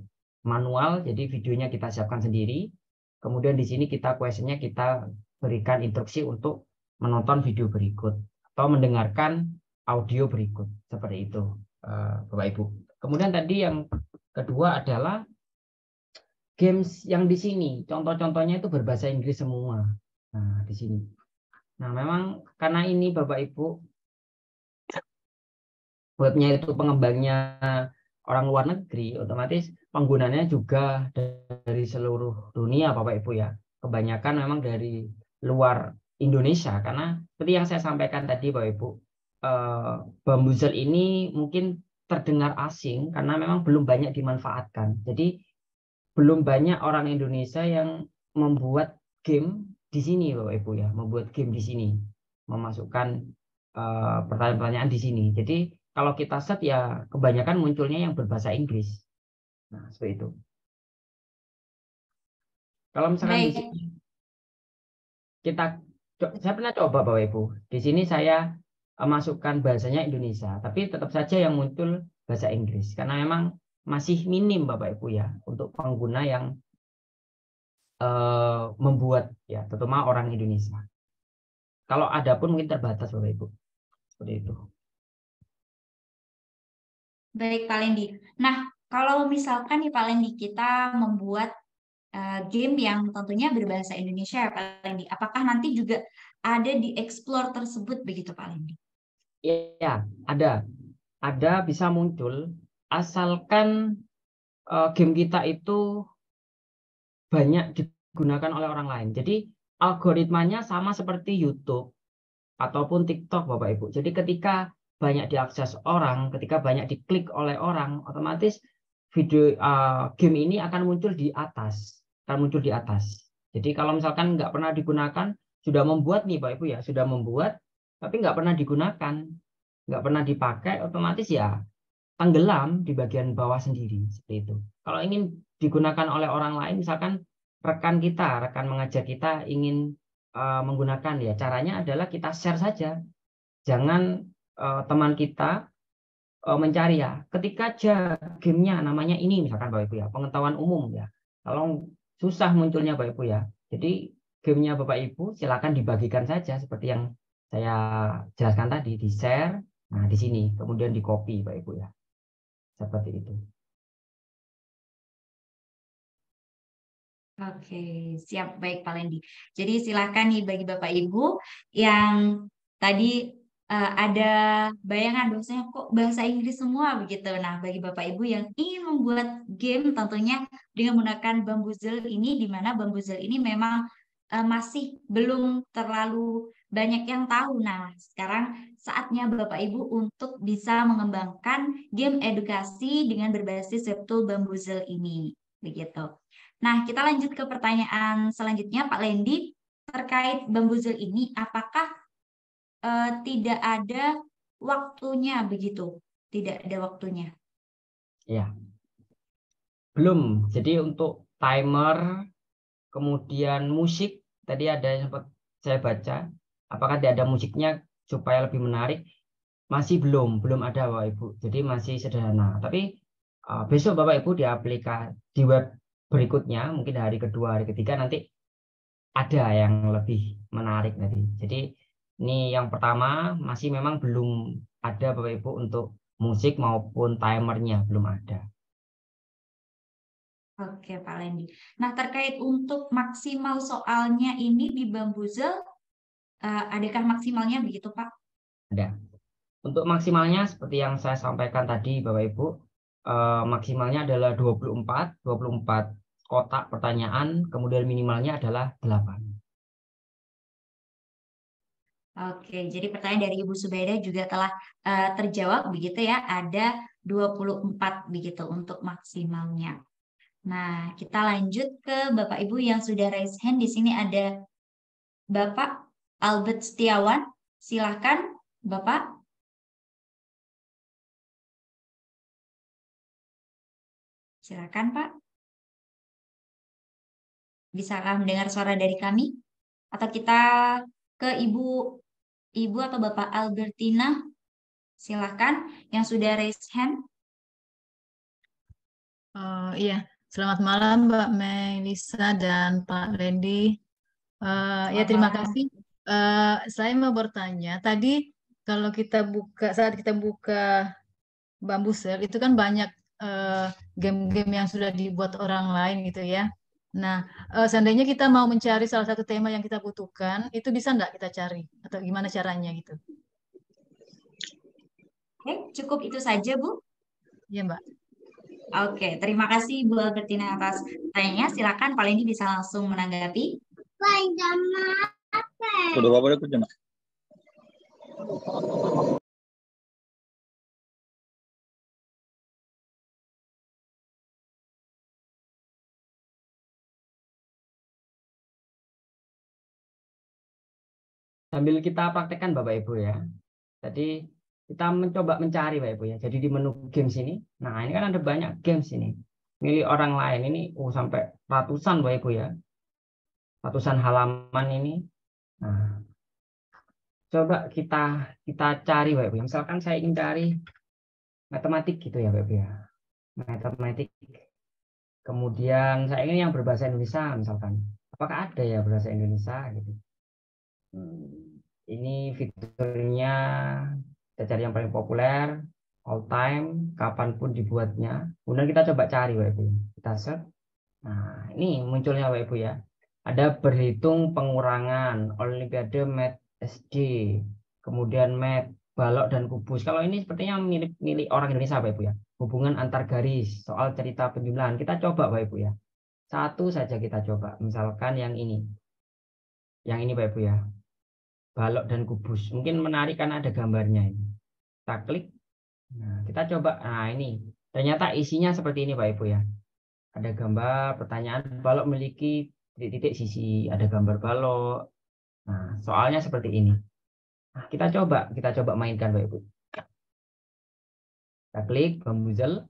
manual. Jadi videonya kita siapkan sendiri, kemudian di sini kita questionnya kita berikan instruksi untuk menonton video berikut atau mendengarkan audio berikut, seperti itu Bapak Ibu. Kemudian tadi yang kedua adalah games yang di sini, contoh-contohnya itu berbahasa Inggris semua. Nah, di sini. Nah, memang karena ini Bapak Ibu webnya itu pengembangnya orang luar negeri, otomatis penggunanya juga dari seluruh dunia Bapak Ibu ya. Kebanyakan memang dari luar Indonesia, karena seperti yang saya sampaikan tadi Bapak Ibu, Bambuzel ini mungkin terdengar asing karena memang belum banyak dimanfaatkan. Jadi belum banyak orang Indonesia yang membuat game di sini Bapak Ibu ya, membuat game di sini, memasukkan pertanyaan-pertanyaan di sini. Jadi kalau kita set ya kebanyakan munculnya yang berbahasa Inggris. Nah, seperti itu. Kalau misalkan di sini saya pernah coba Bapak Ibu. Di sini saya masukkan bahasanya Indonesia, tapi tetap saja yang muncul bahasa Inggris karena memang masih minim Bapak Ibu ya untuk pengguna yang membuat ya, terutama orang Indonesia. Kalau ada pun mungkin terbatas Bapak Ibu. Seperti itu. Baik Pak Lendi. Nah, kalau misalkan nih Pak Lendi kita membuat game yang tentunya berbahasa Indonesia ya Pak Lendi, apakah nanti juga ada di Explore tersebut begitu Pak Lendi? Iya, ada bisa muncul asalkan game kita itu banyak digunakan oleh orang lain. Jadi algoritmanya sama seperti YouTube ataupun TikTok Bapak Ibu. Jadi ketika banyak diakses orang, ketika banyak diklik oleh orang, otomatis video game ini akan muncul di atas, Jadi kalau misalkan nggak pernah digunakan, sudah membuat nih Bapak Ibu ya, sudah membuat, tapi nggak pernah digunakan, nggak pernah dipakai, otomatis ya tenggelam di bagian bawah sendiri, seperti itu. Kalau ingin digunakan oleh orang lain, misalkan rekan mengajar kita ingin menggunakan ya, caranya adalah kita share saja. Jangan teman kita mencari ya, ketika aja gamenya namanya ini misalkan Bapak Ibu ya, pengetahuan umum ya. Kalau susah munculnya Bapak Ibu ya, jadi gamenya Bapak Ibu silakan dibagikan saja seperti yang saya jelaskan tadi, di share. Nah di sini kemudian di copy Bapak Ibu ya, seperti itu. Oke, siap, baik Pak Lendi. Jadi silakan nih bagi Bapak Ibu yang tadi ada bayangan bahwasanya kok bahasa Inggris semua begitu. Nah, bagi Bapak Ibu yang ingin membuat game tentunya dengan menggunakan Bambuzel ini, di mana Bambuzel ini memang masih belum terlalu banyak yang tahu. Nah, sekarang saatnya Bapak Ibu untuk bisa mengembangkan game edukasi dengan berbasis web tool Bambuzel ini, begitu. Nah, kita lanjut ke pertanyaan selanjutnya, Pak Lendi. Terkait Bambuzel ini, apakah tidak ada waktunya begitu? Tidak ada waktunya. Ya, belum. Jadi untuk timer, kemudian musik, tadi ada yang sempat saya baca, apakah tidak ada musiknya supaya lebih menarik? Masih belum ada Bapak Ibu. Jadi masih sederhana. Tapi besok Bapak Ibu di web berikutnya, mungkin hari kedua, hari ketiga nanti ada yang lebih menarik nanti. Jadi ini yang pertama masih memang belum ada Bapak Ibu untuk musik maupun timernya belum ada. Oke, Pak Lendi. Nah, terkait untuk maksimal soalnya ini di Bambuzel, adakah maksimalnya begitu, Pak? Ada. Untuk maksimalnya seperti yang saya sampaikan tadi Bapak Ibu, maksimalnya adalah 24 kotak pertanyaan, kemudian minimalnya adalah 8. Oke, jadi pertanyaan dari Ibu Subeda juga telah terjawab begitu ya, ada 24 begitu untuk maksimalnya. Nah, kita lanjut ke Bapak Ibu yang sudah raise hand. Di sini ada Bapak Albert Setiawan. Silahkan, Bapak. Silakan, Pak. Bisakah mendengar suara dari kami? Atau kita ke Ibu atau Bapak Albertina? Silahkan yang sudah raise hand. Iya, selamat malam Mbak Melisa dan Pak Lendi. Ya, terima kasih. Saya mau bertanya, tadi kalau saat kita buka Bambuzel itu kan banyak game-game yang sudah dibuat orang lain gitu ya. Nah, seandainya kita mau mencari salah satu tema yang kita butuhkan, itu bisa nggak kita cari? Atau gimana caranya gitu? Oke, cukup itu saja, Bu. Iya, Mbak. Oke, terima kasih Bu Albertina atas pertanyaannya. Silakan Pak Lendi bisa langsung menanggapi. Udah Bapak udah kerja, Mbak? Sambil kita praktekkan Bapak Ibu ya. Jadi kita mencoba mencari Bapak Ibu ya. Jadi di menu games ini, nah ini kan ada banyak games ini. Milih orang lain ini, sampai ratusan Bapak Ibu ya. Ratusan halaman ini. Nah, coba kita cari Bapak Ibu. Misalkan saya ingin cari matematik gitu ya Bapak Ibu ya. Matematik. Kemudian saya ingin yang berbahasa Indonesia misalkan. Apakah ada ya berbahasa Indonesia gitu. Ini fiturnya kita cari yang paling populer, all time, kapanpun dibuatnya. Kemudian kita coba cari Bapak Ibu. Kita search. Nah, ini munculnya Bapak Ibu ya. Ada berhitung pengurangan, Olimpiade Math SD, kemudian Math, balok dan kubus. Kalau ini sepertinya milik orang Indonesia Bapak Ibu ya. Hubungan antar garis, soal cerita penjumlahan. Kita coba Bapak Ibu ya. Satu saja kita coba. Misalkan yang ini. Yang ini Bapak Ibu ya. Balok dan kubus. Mungkin menarik karena ada gambarnya ini. Kita klik. Nah, kita coba. Nah, ini. Ternyata isinya seperti ini Bapak Ibu ya. Ada gambar, pertanyaan, balok memiliki titik-titik sisi. Ada gambar balok. Nah, soalnya seperti ini. Nah, kita coba mainkan Bapak Ibu. Kita klik Bambuzel.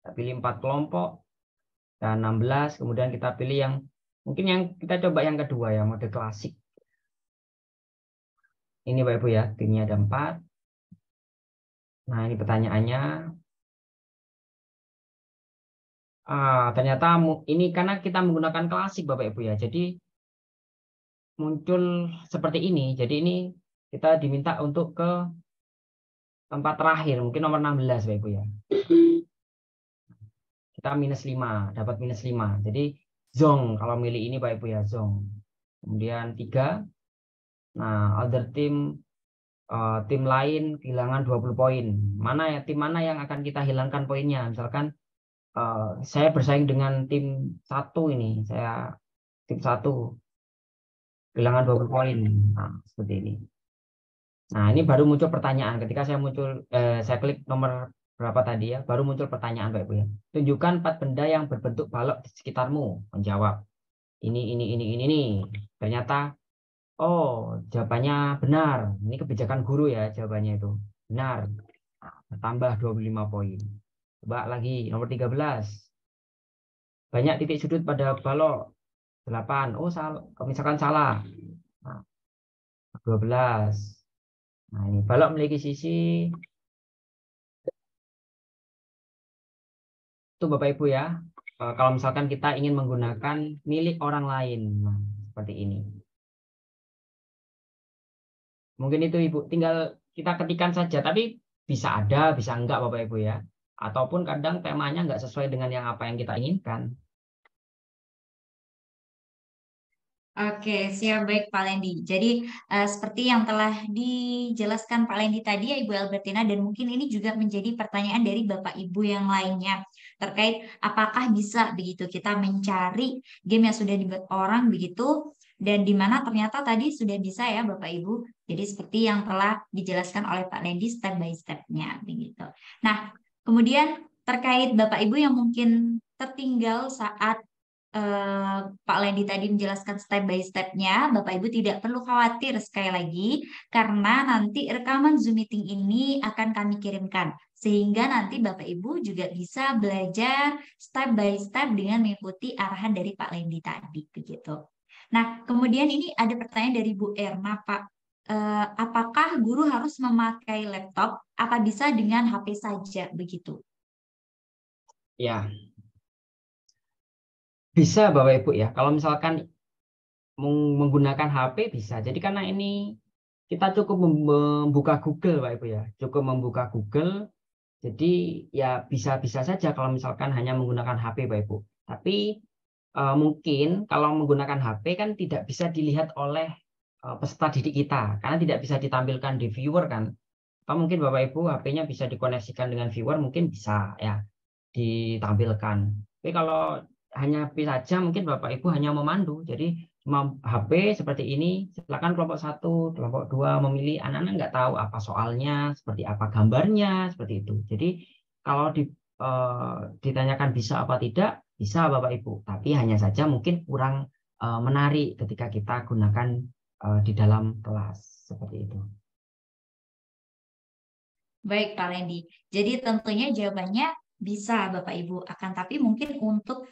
Kita pilih 4 kelompok. Dan 16. Kemudian kita pilih yang, mungkin yang kita coba yang kedua ya, mode klasik. Ini Bapak Ibu ya, timnya ada 4. Nah, ini pertanyaannya. Ternyata ini karena kita menggunakan klasik Bapak Ibu ya. Jadi muncul seperti ini. Jadi ini kita diminta untuk ke tempat terakhir, mungkin nomor 16 Bapak Ibu ya. Kita -5, dapat -5. Jadi zong kalau milih ini Bapak Ibu ya, zong. Kemudian 3. Nah, other tim lain kehilangan 20 poin. Mana ya tim mana yang akan kita hilangkan poinnya? Misalkan saya bersaing dengan tim 1 ini, saya tim 1 kehilangan 20 poin. Nah, seperti ini. Nah, ini baru muncul pertanyaan ketika saya klik nomor berapa tadi ya, baru muncul pertanyaan Bapak Ibu ya. Tunjukkan 4 benda yang berbentuk balok di sekitarmu. Menjawab. Ini. Ternyata jawabannya benar. Ini kebijakan guru ya jawabannya itu. Benar. Tambah 25 poin. Coba lagi nomor 13. Banyak titik sudut pada balok. 8. Salah. Misalkan salah. Nah, 12. Nah, ini balok memiliki sisi itu Bapak Ibu ya. Kalau misalkan kita ingin menggunakan milik orang lain, nah, seperti ini. Mungkin itu Ibu, tinggal kita ketikkan saja, tapi bisa ada, bisa enggak Bapak Ibu ya. Ataupun kadang temanya enggak sesuai dengan apa yang kita inginkan. Oke, siap baik Pak Lendi. Jadi seperti yang telah dijelaskan Pak Lendi tadi ya Ibu Albertina, dan mungkin ini juga menjadi pertanyaan dari Bapak Ibu yang lainnya terkait apakah bisa begitu kita mencari game yang sudah dibuat orang begitu, dan di mana ternyata tadi sudah bisa ya Bapak Ibu. Jadi seperti yang telah dijelaskan oleh Pak Lendi step by step-nya begitu. Nah, kemudian terkait Bapak Ibu yang mungkin tertinggal saat Pak Lendi tadi menjelaskan step by step-nya, Bapak Ibu tidak perlu khawatir sekali lagi, karena nanti rekaman Zoom meeting ini akan kami kirimkan. Sehingga nanti Bapak Ibu juga bisa belajar step by step dengan mengikuti arahan dari Pak Lendi tadi. Begitu. Nah, kemudian ini ada pertanyaan dari Bu Erna, Pak. Apakah guru harus memakai laptop? Apa bisa dengan HP saja? Begitu. Ya, bisa Bapak Ibu ya, kalau misalkan menggunakan HP bisa. Jadi karena ini kita cukup membuka Google Bapak Ibu ya, cukup membuka Google. Jadi ya bisa-bisa saja kalau misalkan hanya menggunakan HP Bapak Ibu. Tapi mungkin kalau menggunakan HP kan tidak bisa dilihat oleh peserta didik kita, karena tidak bisa ditampilkan di viewer kan. Atau mungkin Bapak Ibu HP-nya bisa dikoneksikan dengan viewer, mungkin bisa ya ditampilkan. Tapi kalau hanya HP saja, mungkin Bapak Ibu hanya memandu. Jadi cuma HP seperti ini, silakan kelompok 1, kelompok 2 memilih. Anak-anak nggak tahu apa soalnya, seperti apa gambarnya, seperti itu. Jadi kalau ditanyakan bisa apa tidak, bisa Bapak Ibu. Tapi hanya saja mungkin kurang menarik ketika kita gunakan di dalam kelas, seperti itu. Baik Pak Lendi. Jadi tentunya jawabannya bisa Bapak Ibu, akan tapi mungkin untuk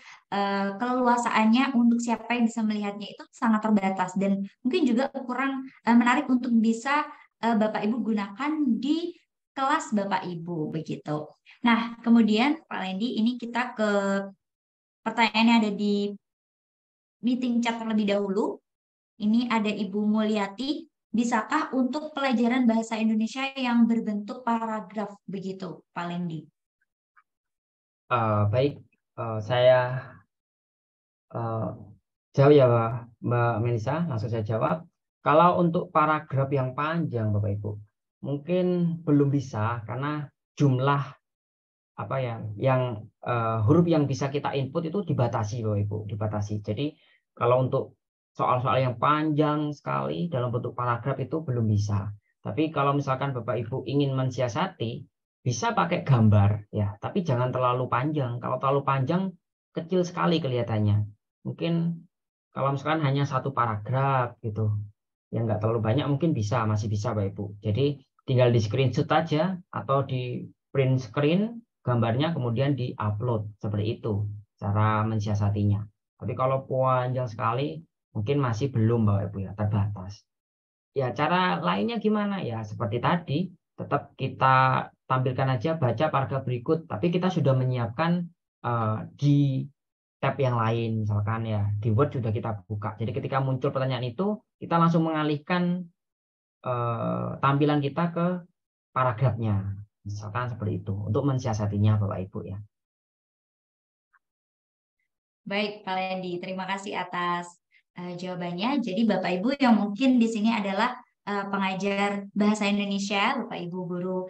keleluasaannya untuk siapa yang bisa melihatnya itu sangat terbatas, dan mungkin juga kurang menarik untuk bisa Bapak Ibu gunakan di kelas Bapak Ibu begitu. Nah, kemudian Pak Lendi, ini kita ke pertanyaan yang ada di meeting chat terlebih dahulu. Ini ada Ibu Mulyati. Bisakah untuk pelajaran bahasa Indonesia yang berbentuk paragraf begitu, Pak Lendi? Baik, saya jawab ya Mbak Melisa, langsung saya jawab. Kalau untuk paragraf yang panjang Bapak Ibu, mungkin belum bisa karena jumlah apa ya, yang huruf yang bisa kita input itu dibatasi Bapak Ibu, dibatasi. Jadi kalau untuk soal-soal yang panjang sekali dalam bentuk paragraf itu belum bisa. Tapi kalau misalkan Bapak Ibu ingin mensiasati, bisa pakai gambar ya, tapi jangan terlalu panjang. Kalau terlalu panjang kecil sekali kelihatannya. Mungkin kalau misalkan hanya satu paragraf gitu, yang nggak terlalu banyak, mungkin bisa, masih bisa Bapak Ibu. Jadi tinggal di screenshot aja atau di print screen gambarnya kemudian di-upload, seperti itu cara mensiasatinya. Tapi kalau panjang sekali mungkin masih belum Bapak Ibu ya, terbatas. Ya cara lainnya gimana ya, seperti tadi tetap kita tampilkan aja baca paragraf berikut, tapi kita sudah menyiapkan di tab yang lain, misalkan ya di Word sudah kita buka. Jadi ketika muncul pertanyaan itu kita langsung mengalihkan tampilan kita ke paragrafnya, misalkan seperti itu untuk mensiasatinya Bapak Ibu ya. Baik Pak Lendi, terima kasih atas jawabannya. Jadi Bapak Ibu yang mungkin di sini adalah pengajar bahasa Indonesia, Bapak Ibu guru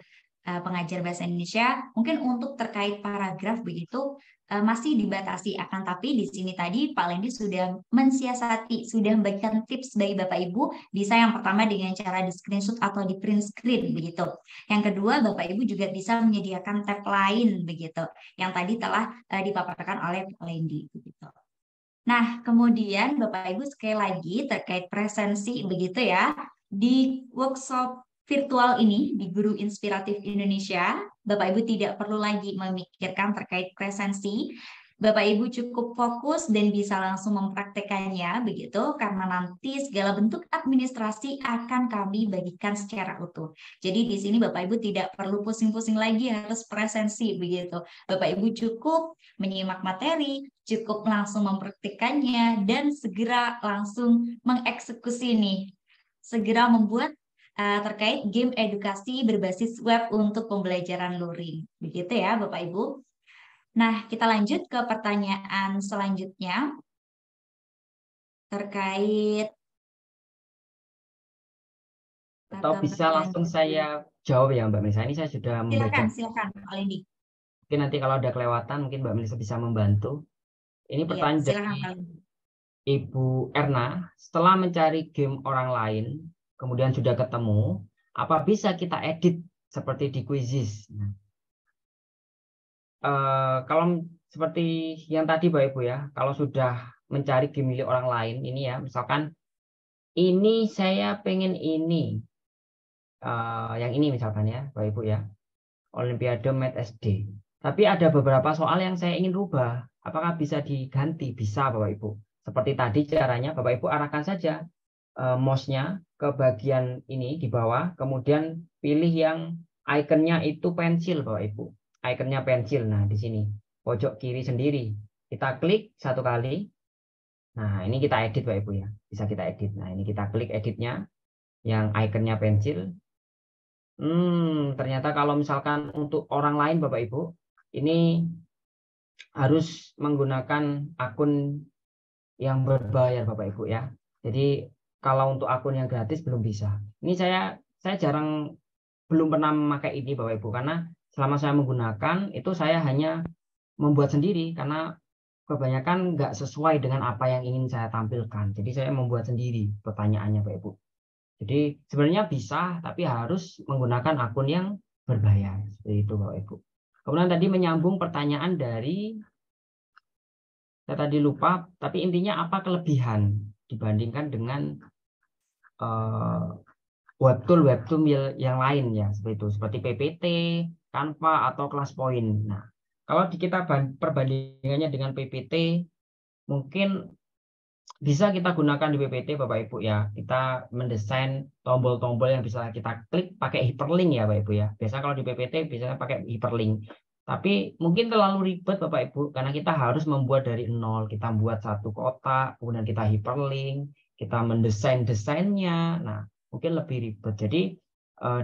pengajar bahasa Indonesia, mungkin untuk terkait paragraf begitu masih dibatasi. Akan tapi di sini tadi Pak Lendi sudah mensiasati, sudah memberikan tips bagi Bapak Ibu, bisa yang pertama dengan cara di screenshot atau di print screen begitu. Yang kedua, Bapak Ibu juga bisa menyediakan tab lain begitu, yang tadi telah dipaparkan oleh Pak Lendi begitu. Nah, kemudian Bapak Ibu sekali lagi terkait presensi begitu ya, di workshop virtual ini di Guru Inspiratif Indonesia, Bapak Ibu tidak perlu lagi memikirkan terkait presensi, Bapak Ibu cukup fokus dan bisa langsung mempraktekannya begitu, karena nanti segala bentuk administrasi akan kami bagikan secara utuh. Jadi di sini Bapak Ibu tidak perlu pusing-pusing lagi harus presensi begitu. Bapak Ibu cukup menyimak materi, cukup langsung mempraktekannya dan segera langsung mengeksekusi nih. Segera membuat terkait game edukasi berbasis web untuk pembelajaran luring. Begitu ya Bapak Ibu. Nah, kita lanjut ke pertanyaan selanjutnya terkait Atau bisa langsung saya jawab ya Mbak Melisa. Ini saya sudah membaca. Silakan Pak Lendi. Mungkin nanti kalau ada kelewatan mungkin Mbak Melisa bisa membantu. Ini pertanyaan silakan, dari Pak Lendi. Ibu Erna. Setelah mencari game orang lain, kemudian sudah ketemu, apa bisa kita edit seperti di Quizizz? Nah, kalau seperti yang tadi Bapak Ibu ya, kalau sudah mencari game milik orang lain, ini ya, misalkan ini saya pengen ini, yang ini misalkan ya Bapak Ibu ya, Olimpiade Math SD. Tapi ada beberapa soal yang saya ingin rubah, apakah bisa diganti? Bisa Bapak Ibu. Seperti tadi caranya, Bapak Ibu arahkan saja mouse-nya ke bagian ini di bawah, kemudian pilih yang ikonnya itu pensil Bapak Ibu. Ikonnya pensil, nah di sini pojok kiri sendiri. Kita klik satu kali. Nah, ini kita edit Bapak Ibu ya. Bisa kita edit. Nah, ini kita klik editnya yang ikonnya pensil. Ternyata kalau misalkan untuk orang lain Bapak Ibu, ini harus menggunakan akun yang berbayar Bapak Ibu ya. Jadi kalau untuk akun yang gratis belum bisa. Ini saya jarang belum pernah memakai ini Bapak Ibu, karena selama saya menggunakan itu saya hanya membuat sendiri karena kebanyakan nggak sesuai dengan apa yang ingin saya tampilkan. Jadi saya membuat sendiri pertanyaannya Bapak Ibu. Jadi sebenarnya bisa, tapi harus menggunakan akun yang berbayar. Seperti itu Bapak Ibu. Kemudian tadi menyambung pertanyaan dari, saya tadi lupa, tapi intinya apa kelebihan dibandingkan dengan webtool yang lain ya, seperti itu, seperti PPT, Canva atau ClassPoint. Nah, kalau kita perbandingannya dengan PPT, mungkin bisa kita gunakan di PPT Bapak Ibu ya. Kita mendesain tombol-tombol yang bisa kita klik pakai hyperlink ya Bapak Ibu ya. Biasanya kalau di PPT biasanya pakai hyperlink. Tapi mungkin terlalu ribet Bapak Ibu, karena kita harus membuat dari nol. Kita buat satu kotak, kemudian kita hyperlink, kita mendesain desainnya. Nah, mungkin lebih ribet. Jadi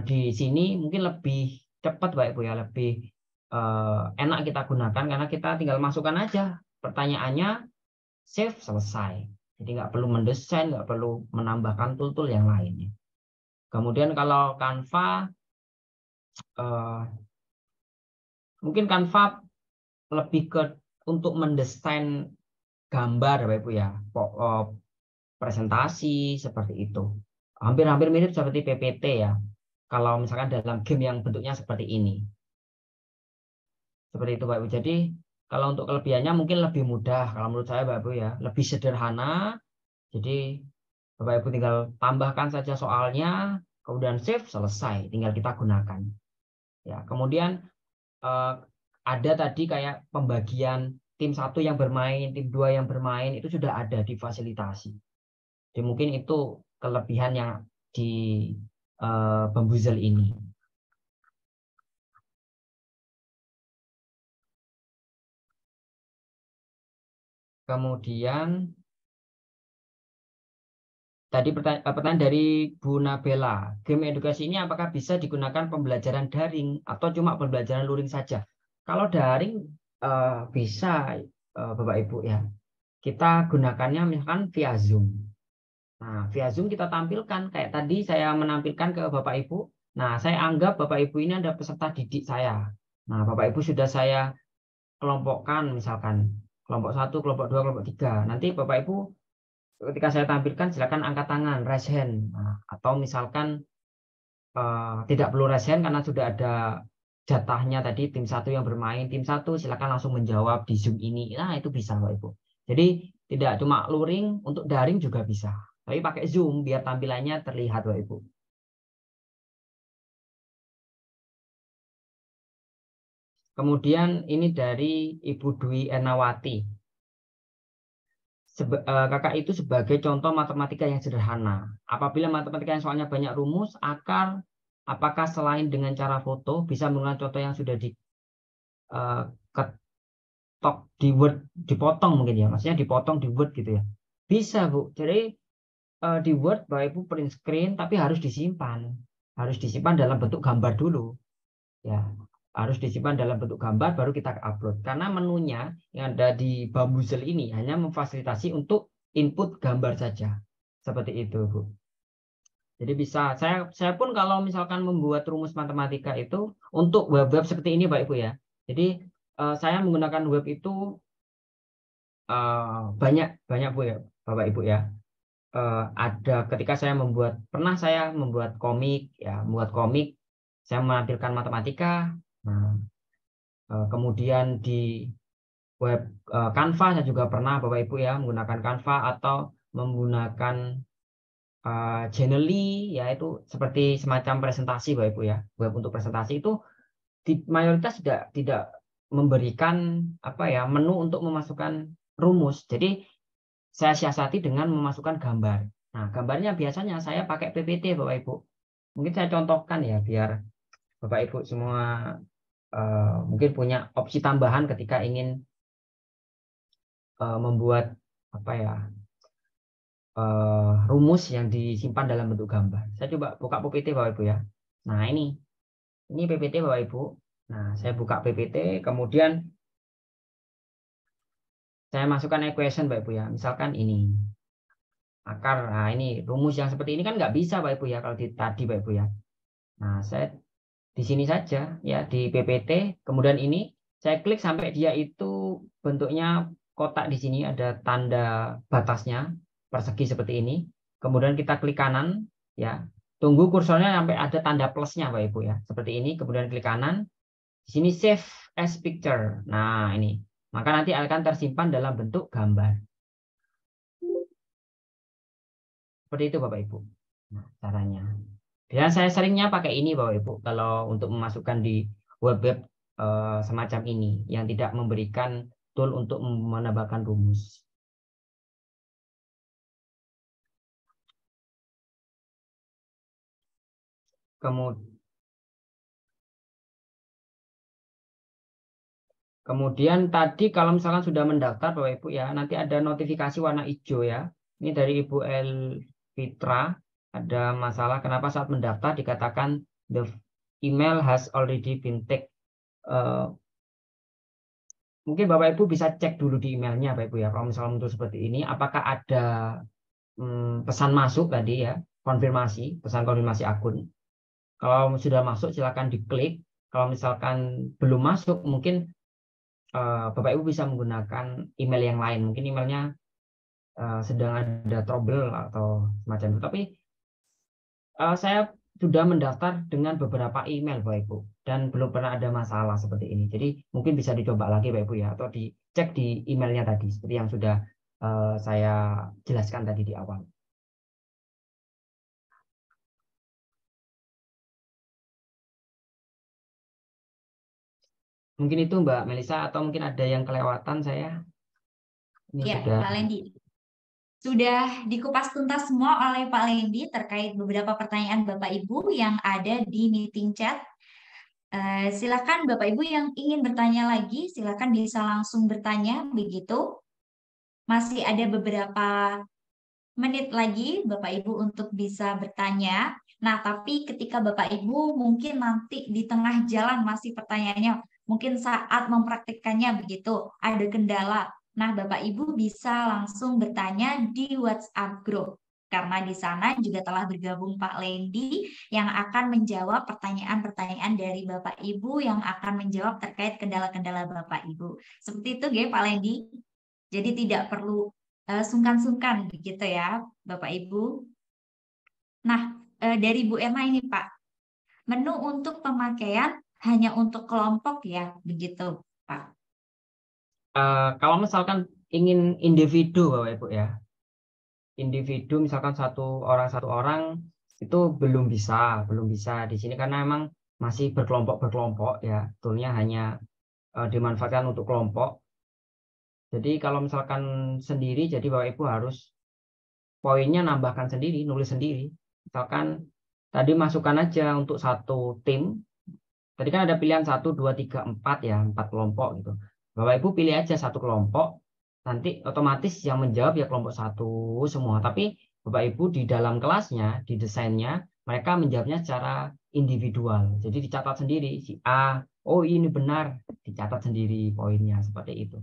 di sini mungkin lebih cepat Bapak Ibu ya, lebih enak kita gunakan karena kita tinggal masukkan aja pertanyaannya, save, selesai. Jadi nggak perlu mendesain, nggak perlu menambahkan tool-tool yang lainnya. Kemudian kalau Canva, mungkin Canva lebih ke untuk mendesain gambar Bapak Ibu ya, presentasi seperti itu. Hampir-hampir mirip seperti PPT ya. Kalau misalkan dalam game yang bentuknya seperti ini. Seperti itu Bapak Ibu. Jadi kalau untuk kelebihannya mungkin lebih mudah kalau menurut saya Bapak Ibu ya, lebih sederhana. Jadi Bapak Ibu tinggal tambahkan saja soalnya, kemudian save, selesai, tinggal kita gunakan. Ya, kemudian ada tadi kayak pembagian tim 1 yang bermain, tim 2 yang bermain, itu sudah ada difasilitasi. Jadi mungkin itu kelebihan yang di Bamboozle ini. Kemudian tadi pertanyaan dari Bu Nabela, game edukasi ini apakah bisa digunakan pembelajaran daring atau cuma pembelajaran luring saja? Kalau daring bisa Bapak Ibu ya. Kita gunakannya misalkan via Zoom. Nah, via Zoom kita tampilkan kayak tadi saya menampilkan ke Bapak Ibu. Nah, saya anggap Bapak Ibu ini ada peserta didik saya. Nah, Bapak Ibu sudah saya kelompokkan misalkan kelompok 1, kelompok 2, kelompok 3. Nanti Bapak Ibu ketika saya tampilkan silakan angkat tangan, raise hand. Nah, atau misalkan tidak perlu raise hand karena sudah ada jatahnya tadi tim 1 yang bermain, tim 1 silakan langsung menjawab di Zoom ini. Nah, itu bisa Bapak Ibu. Jadi tidak cuma luring, untuk daring juga bisa. Tapi pakai Zoom biar tampilannya terlihat Bapak Ibu. Kemudian ini dari Ibu Dwi Enawati. Kakak itu sebagai contoh matematika yang sederhana. Apabila matematika yang soalnya banyak rumus, akar, apakah selain dengan cara foto bisa menggunakan contoh yang sudah diketok di Word, dipotong mungkin ya, maksudnya dipotong di Word gitu ya. Bisa Bu. Jadi di Word Bapak Ibu print screen, tapi harus disimpan dalam bentuk gambar dulu. Ya, harus disimpan dalam bentuk gambar baru kita upload. Karena menunya yang ada di Bambuzel ini hanya memfasilitasi untuk input gambar saja. Seperti itu, Bu. Jadi bisa saya pun kalau misalkan membuat rumus matematika itu untuk web-web seperti ini, Pak Ibu ya. Jadi saya menggunakan web itu banyak Bu ya, Bapak Ibu ya. Ada ketika saya pernah saya membuat komik ya, saya menampilkan matematika. Nah, kemudian di web Canva saya juga pernah Bapak Ibu ya menggunakan Canva atau menggunakan Genially, yaitu seperti semacam presentasi Bapak Ibu ya. Web untuk presentasi itu mayoritas tidak memberikan menu untuk memasukkan rumus. Jadi saya siasati dengan memasukkan gambar. Nah, gambarnya biasanya saya pakai PPT Bapak Ibu. Mungkin saya contohkan ya biar Bapak Ibu semua mungkin punya opsi tambahan ketika ingin membuat rumus yang disimpan dalam bentuk gambar. Saya coba buka PPT Bapak Ibu ya. Nah, ini PPT Bapak Ibu. Nah, saya buka PPT, kemudian saya masukkan equation Bapak Ibu ya. Misalkan ini akar. Nah, ini rumus yang seperti ini kan nggak bisa Bapak Ibu ya kalau tadi Bapak Ibu ya. Nah, saya di sini saja ya di PPT, kemudian ini saya klik sampai dia itu bentuknya kotak, di sini ada tanda batasnya persegi seperti ini. Kemudian kita klik kanan ya. Tunggu kursornya sampai ada tanda plusnya Bapak Ibu ya. Seperti ini, kemudian klik kanan. Di sini save as picture. Nah, ini. Maka nanti akan tersimpan dalam bentuk gambar. Seperti itu Bapak Ibu. Nah, caranya. Dan saya seringnya pakai ini Bapak Ibu kalau untuk memasukkan di web-web semacam ini yang tidak memberikan tool untuk menambahkan rumus. Kemudian tadi kalau misalkan sudah mendaftar Bapak Ibu ya, nanti ada notifikasi warna hijau ya. Ini dari Ibu Elvitra, ada masalah kenapa saat mendaftar dikatakan the email has already been taken. Mungkin Bapak Ibu bisa cek dulu di emailnya Bapak Ibu ya. Kalau misalnya untuk seperti ini, apakah ada pesan masuk tadi ya, pesan konfirmasi akun. Kalau sudah masuk silakan diklik. Kalau misalkan belum masuk, mungkin Bapak Ibu bisa menggunakan email yang lain. Mungkin emailnya sedang ada trouble atau semacam itu. Tapi saya sudah mendaftar dengan beberapa email Bapak Ibu dan belum pernah ada masalah seperti ini. Jadi mungkin bisa dicoba lagi Bapak Ibu ya, atau dicek di emailnya tadi seperti yang sudah saya jelaskan tadi di awal. Mungkin itu Mbak Melisa, atau mungkin ada yang kelewatan saya. Ya, Pak Lendi. Sudah dikupas tuntas semua oleh Pak Lendi terkait beberapa pertanyaan Bapak Ibu yang ada di meeting chat. Silakan Bapak Ibu yang ingin bertanya lagi, silakan bisa langsung bertanya begitu. Masih ada beberapa menit lagi Bapak Ibu untuk bisa bertanya. Nah, tapi ketika Bapak Ibu mungkin nanti di tengah jalan masih pertanyaannya, mungkin saat mempraktikkannya begitu, ada kendala. Nah, Bapak Ibu bisa langsung bertanya di WhatsApp group. Karena di sana juga telah bergabung Pak Lendi yang akan menjawab pertanyaan-pertanyaan dari Bapak Ibu yang akan menjawab terkait kendala-kendala Bapak Ibu. Seperti itu, Pak Lendi. Jadi tidak perlu sungkan-sungkan begitu ya, Bapak Ibu. Nah, dari Bu Emma ini Pak, menu untuk pemakaian hanya untuk kelompok ya, begitu Pak? Kalau misalkan ingin individu Bapak Ibu ya, individu misalkan satu orang itu belum bisa di sini karena memang masih berkelompok ya, toolnya hanya dimanfaatkan untuk kelompok. Jadi kalau misalkan sendiri, jadi Bapak Ibu harus poinnya nambahkan sendiri, nulis sendiri. Misalkan tadi masukkan aja untuk satu tim. Tadi kan ada pilihan 1, 2, 3, 4 ya, 4 kelompok gitu. Bapak Ibu pilih aja satu kelompok, nanti otomatis yang menjawab ya kelompok 1 semua. Tapi Bapak Ibu di dalam kelasnya, di desainnya, mereka menjawabnya secara individual. Jadi dicatat sendiri, si A, oh ini benar, dicatat sendiri poinnya, seperti itu.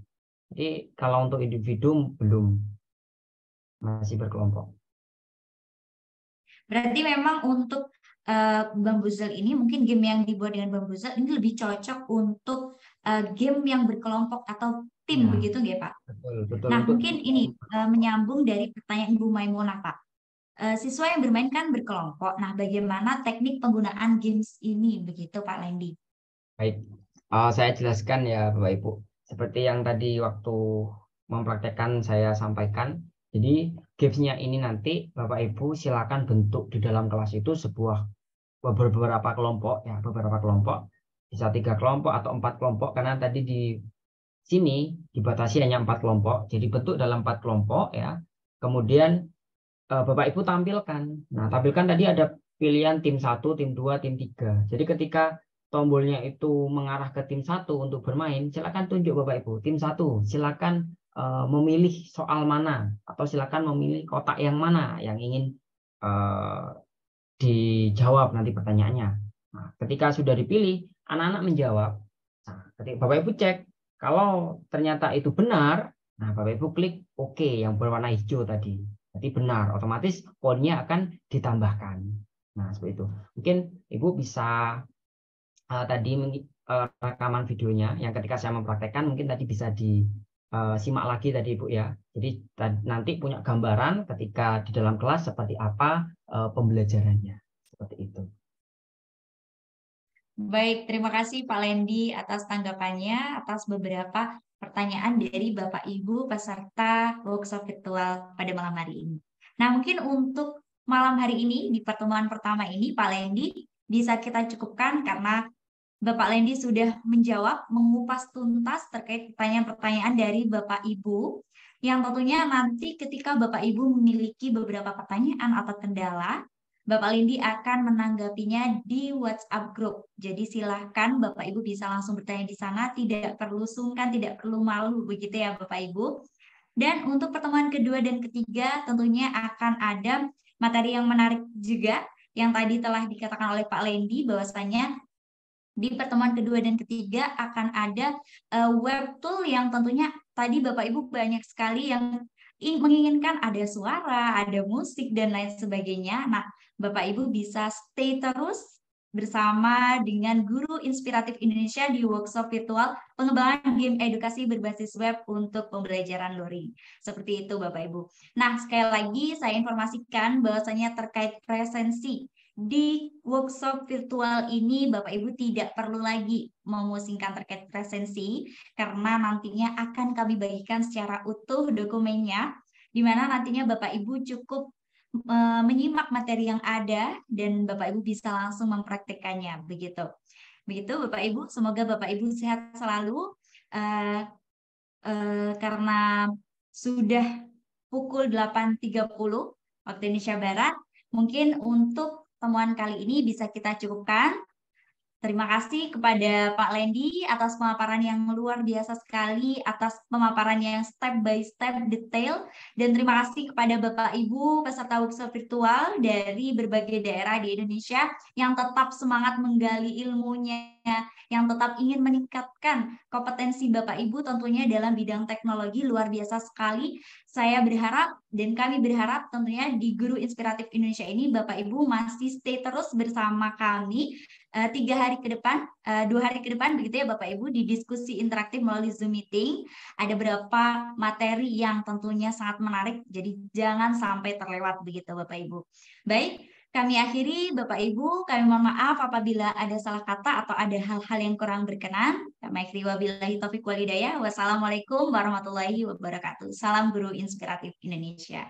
Jadi kalau untuk individu belum, masih berkelompok. Berarti memang untuk Bamboozle ini, mungkin game yang dibuat dengan Bamboozle ini lebih cocok untuk game yang berkelompok atau tim, Ya, begitu nggak Pak? betul. Nah, Untuk mungkin ini menyambung dari pertanyaan Ibu Maimunah, Pak. Siswa yang bermain kan berkelompok. Nah, bagaimana teknik penggunaan games ini, begitu Pak Lendi? baik, saya jelaskan ya Bapak Ibu. Seperti yang tadi waktu mempraktekkan saya sampaikan. Jadi gamesnya ini nanti Bapak Ibu silakan bentuk di dalam kelas itu beberapa kelompok ya, beberapa kelompok, bisa 3 kelompok atau 4 kelompok, karena tadi di sini dibatasi hanya 4 kelompok. Jadi bentuk dalam 4 kelompok ya. Kemudian Bapak Ibu tampilkan. Nah, tampilkan tadi ada pilihan tim 1, tim 2, tim 3. Jadi ketika tombolnya itu mengarah ke tim 1 untuk bermain, silakan tunjuk Bapak Ibu. Tim 1, silakan memilih soal mana, atau silakan memilih kotak yang mana yang ingin dijawab nanti pertanyaannya. Nah, ketika sudah dipilih, anak-anak menjawab. Nah, ketika Bapak Ibu cek, kalau ternyata itu benar, nah Bapak Ibu klik OK yang berwarna hijau tadi. Jadi benar, otomatis poinnya akan ditambahkan. Nah, seperti itu. Mungkin Ibu bisa tadi rekaman videonya yang ketika saya mempraktekkan, mungkin tadi bisa disimak lagi tadi Ibu ya. Jadi nanti punya gambaran ketika di dalam kelas seperti apa pembelajarannya. Seperti itu. Baik, terima kasih Pak Lendi atas tanggapannya, atas beberapa pertanyaan dari Bapak Ibu peserta workshop virtual pada malam hari ini. Nah, mungkin untuk malam hari ini, di pertemuan pertama ini, Pak Lendi bisa kita cukupkan karena Bapak Lendi sudah menjawab, mengupas tuntas terkait pertanyaan-pertanyaan dari Bapak Ibu, yang tentunya nanti ketika Bapak Ibu memiliki beberapa pertanyaan atau kendala, Bapak Lendi akan menanggapinya di WhatsApp group. Jadi silahkan Bapak Ibu bisa langsung bertanya di sana, tidak perlu sungkan, tidak perlu malu, begitu ya Bapak Ibu. Dan untuk pertemuan kedua dan ketiga tentunya akan ada materi yang menarik juga, yang tadi telah dikatakan oleh Pak Lendi bahwasanya di pertemuan kedua dan ketiga akan ada web tool yang tentunya tadi Bapak Ibu banyak sekali yang menginginkan ada suara, ada musik, dan lain sebagainya. Nah, Bapak Ibu bisa stay terus bersama dengan Guru Inspiratif Indonesia di workshop virtual pengembangan game edukasi berbasis web untuk pembelajaran luring. Seperti itu Bapak Ibu. Nah, sekali lagi saya informasikan bahwasanya terkait presensi di workshop virtual ini Bapak Ibu tidak perlu lagi memusingkan terkait presensi karena nantinya akan kami bagikan secara utuh dokumennya, di mana nantinya Bapak Ibu cukup menyimak materi yang ada dan Bapak Ibu bisa langsung mempraktekannya, begitu. Begitu Bapak Ibu, semoga Bapak Ibu sehat selalu karena sudah pukul 8.30 waktu Indonesia Barat. Mungkin untuk temuan kali ini bisa kita cukupkan. Terima kasih kepada Pak Lendi atas pemaparan yang luar biasa sekali, atas pemaparan yang step by step detail, dan terima kasih kepada Bapak Ibu peserta workshop virtual dari berbagai daerah di Indonesia yang tetap semangat menggali ilmunya, yang tetap ingin meningkatkan kompetensi Bapak Ibu tentunya dalam bidang teknologi. Luar biasa sekali. Saya berharap dan kami berharap tentunya di Guru Inspiratif Indonesia ini Bapak Ibu masih stay terus bersama kami 2 hari ke depan begitu ya Bapak Ibu, di diskusi interaktif melalui Zoom meeting. Ada beberapa materi yang tentunya sangat menarik, jadi jangan sampai terlewat begitu Bapak Ibu. Baik, kami akhiri Bapak Ibu, kami mohon maaf apabila ada salah kata atau ada hal-hal yang kurang berkenan. Kami akhiri wabillahi taufiq wal hidayah. Wassalamualaikum warahmatullahi wabarakatuh. Salam Guru Inspiratif Indonesia.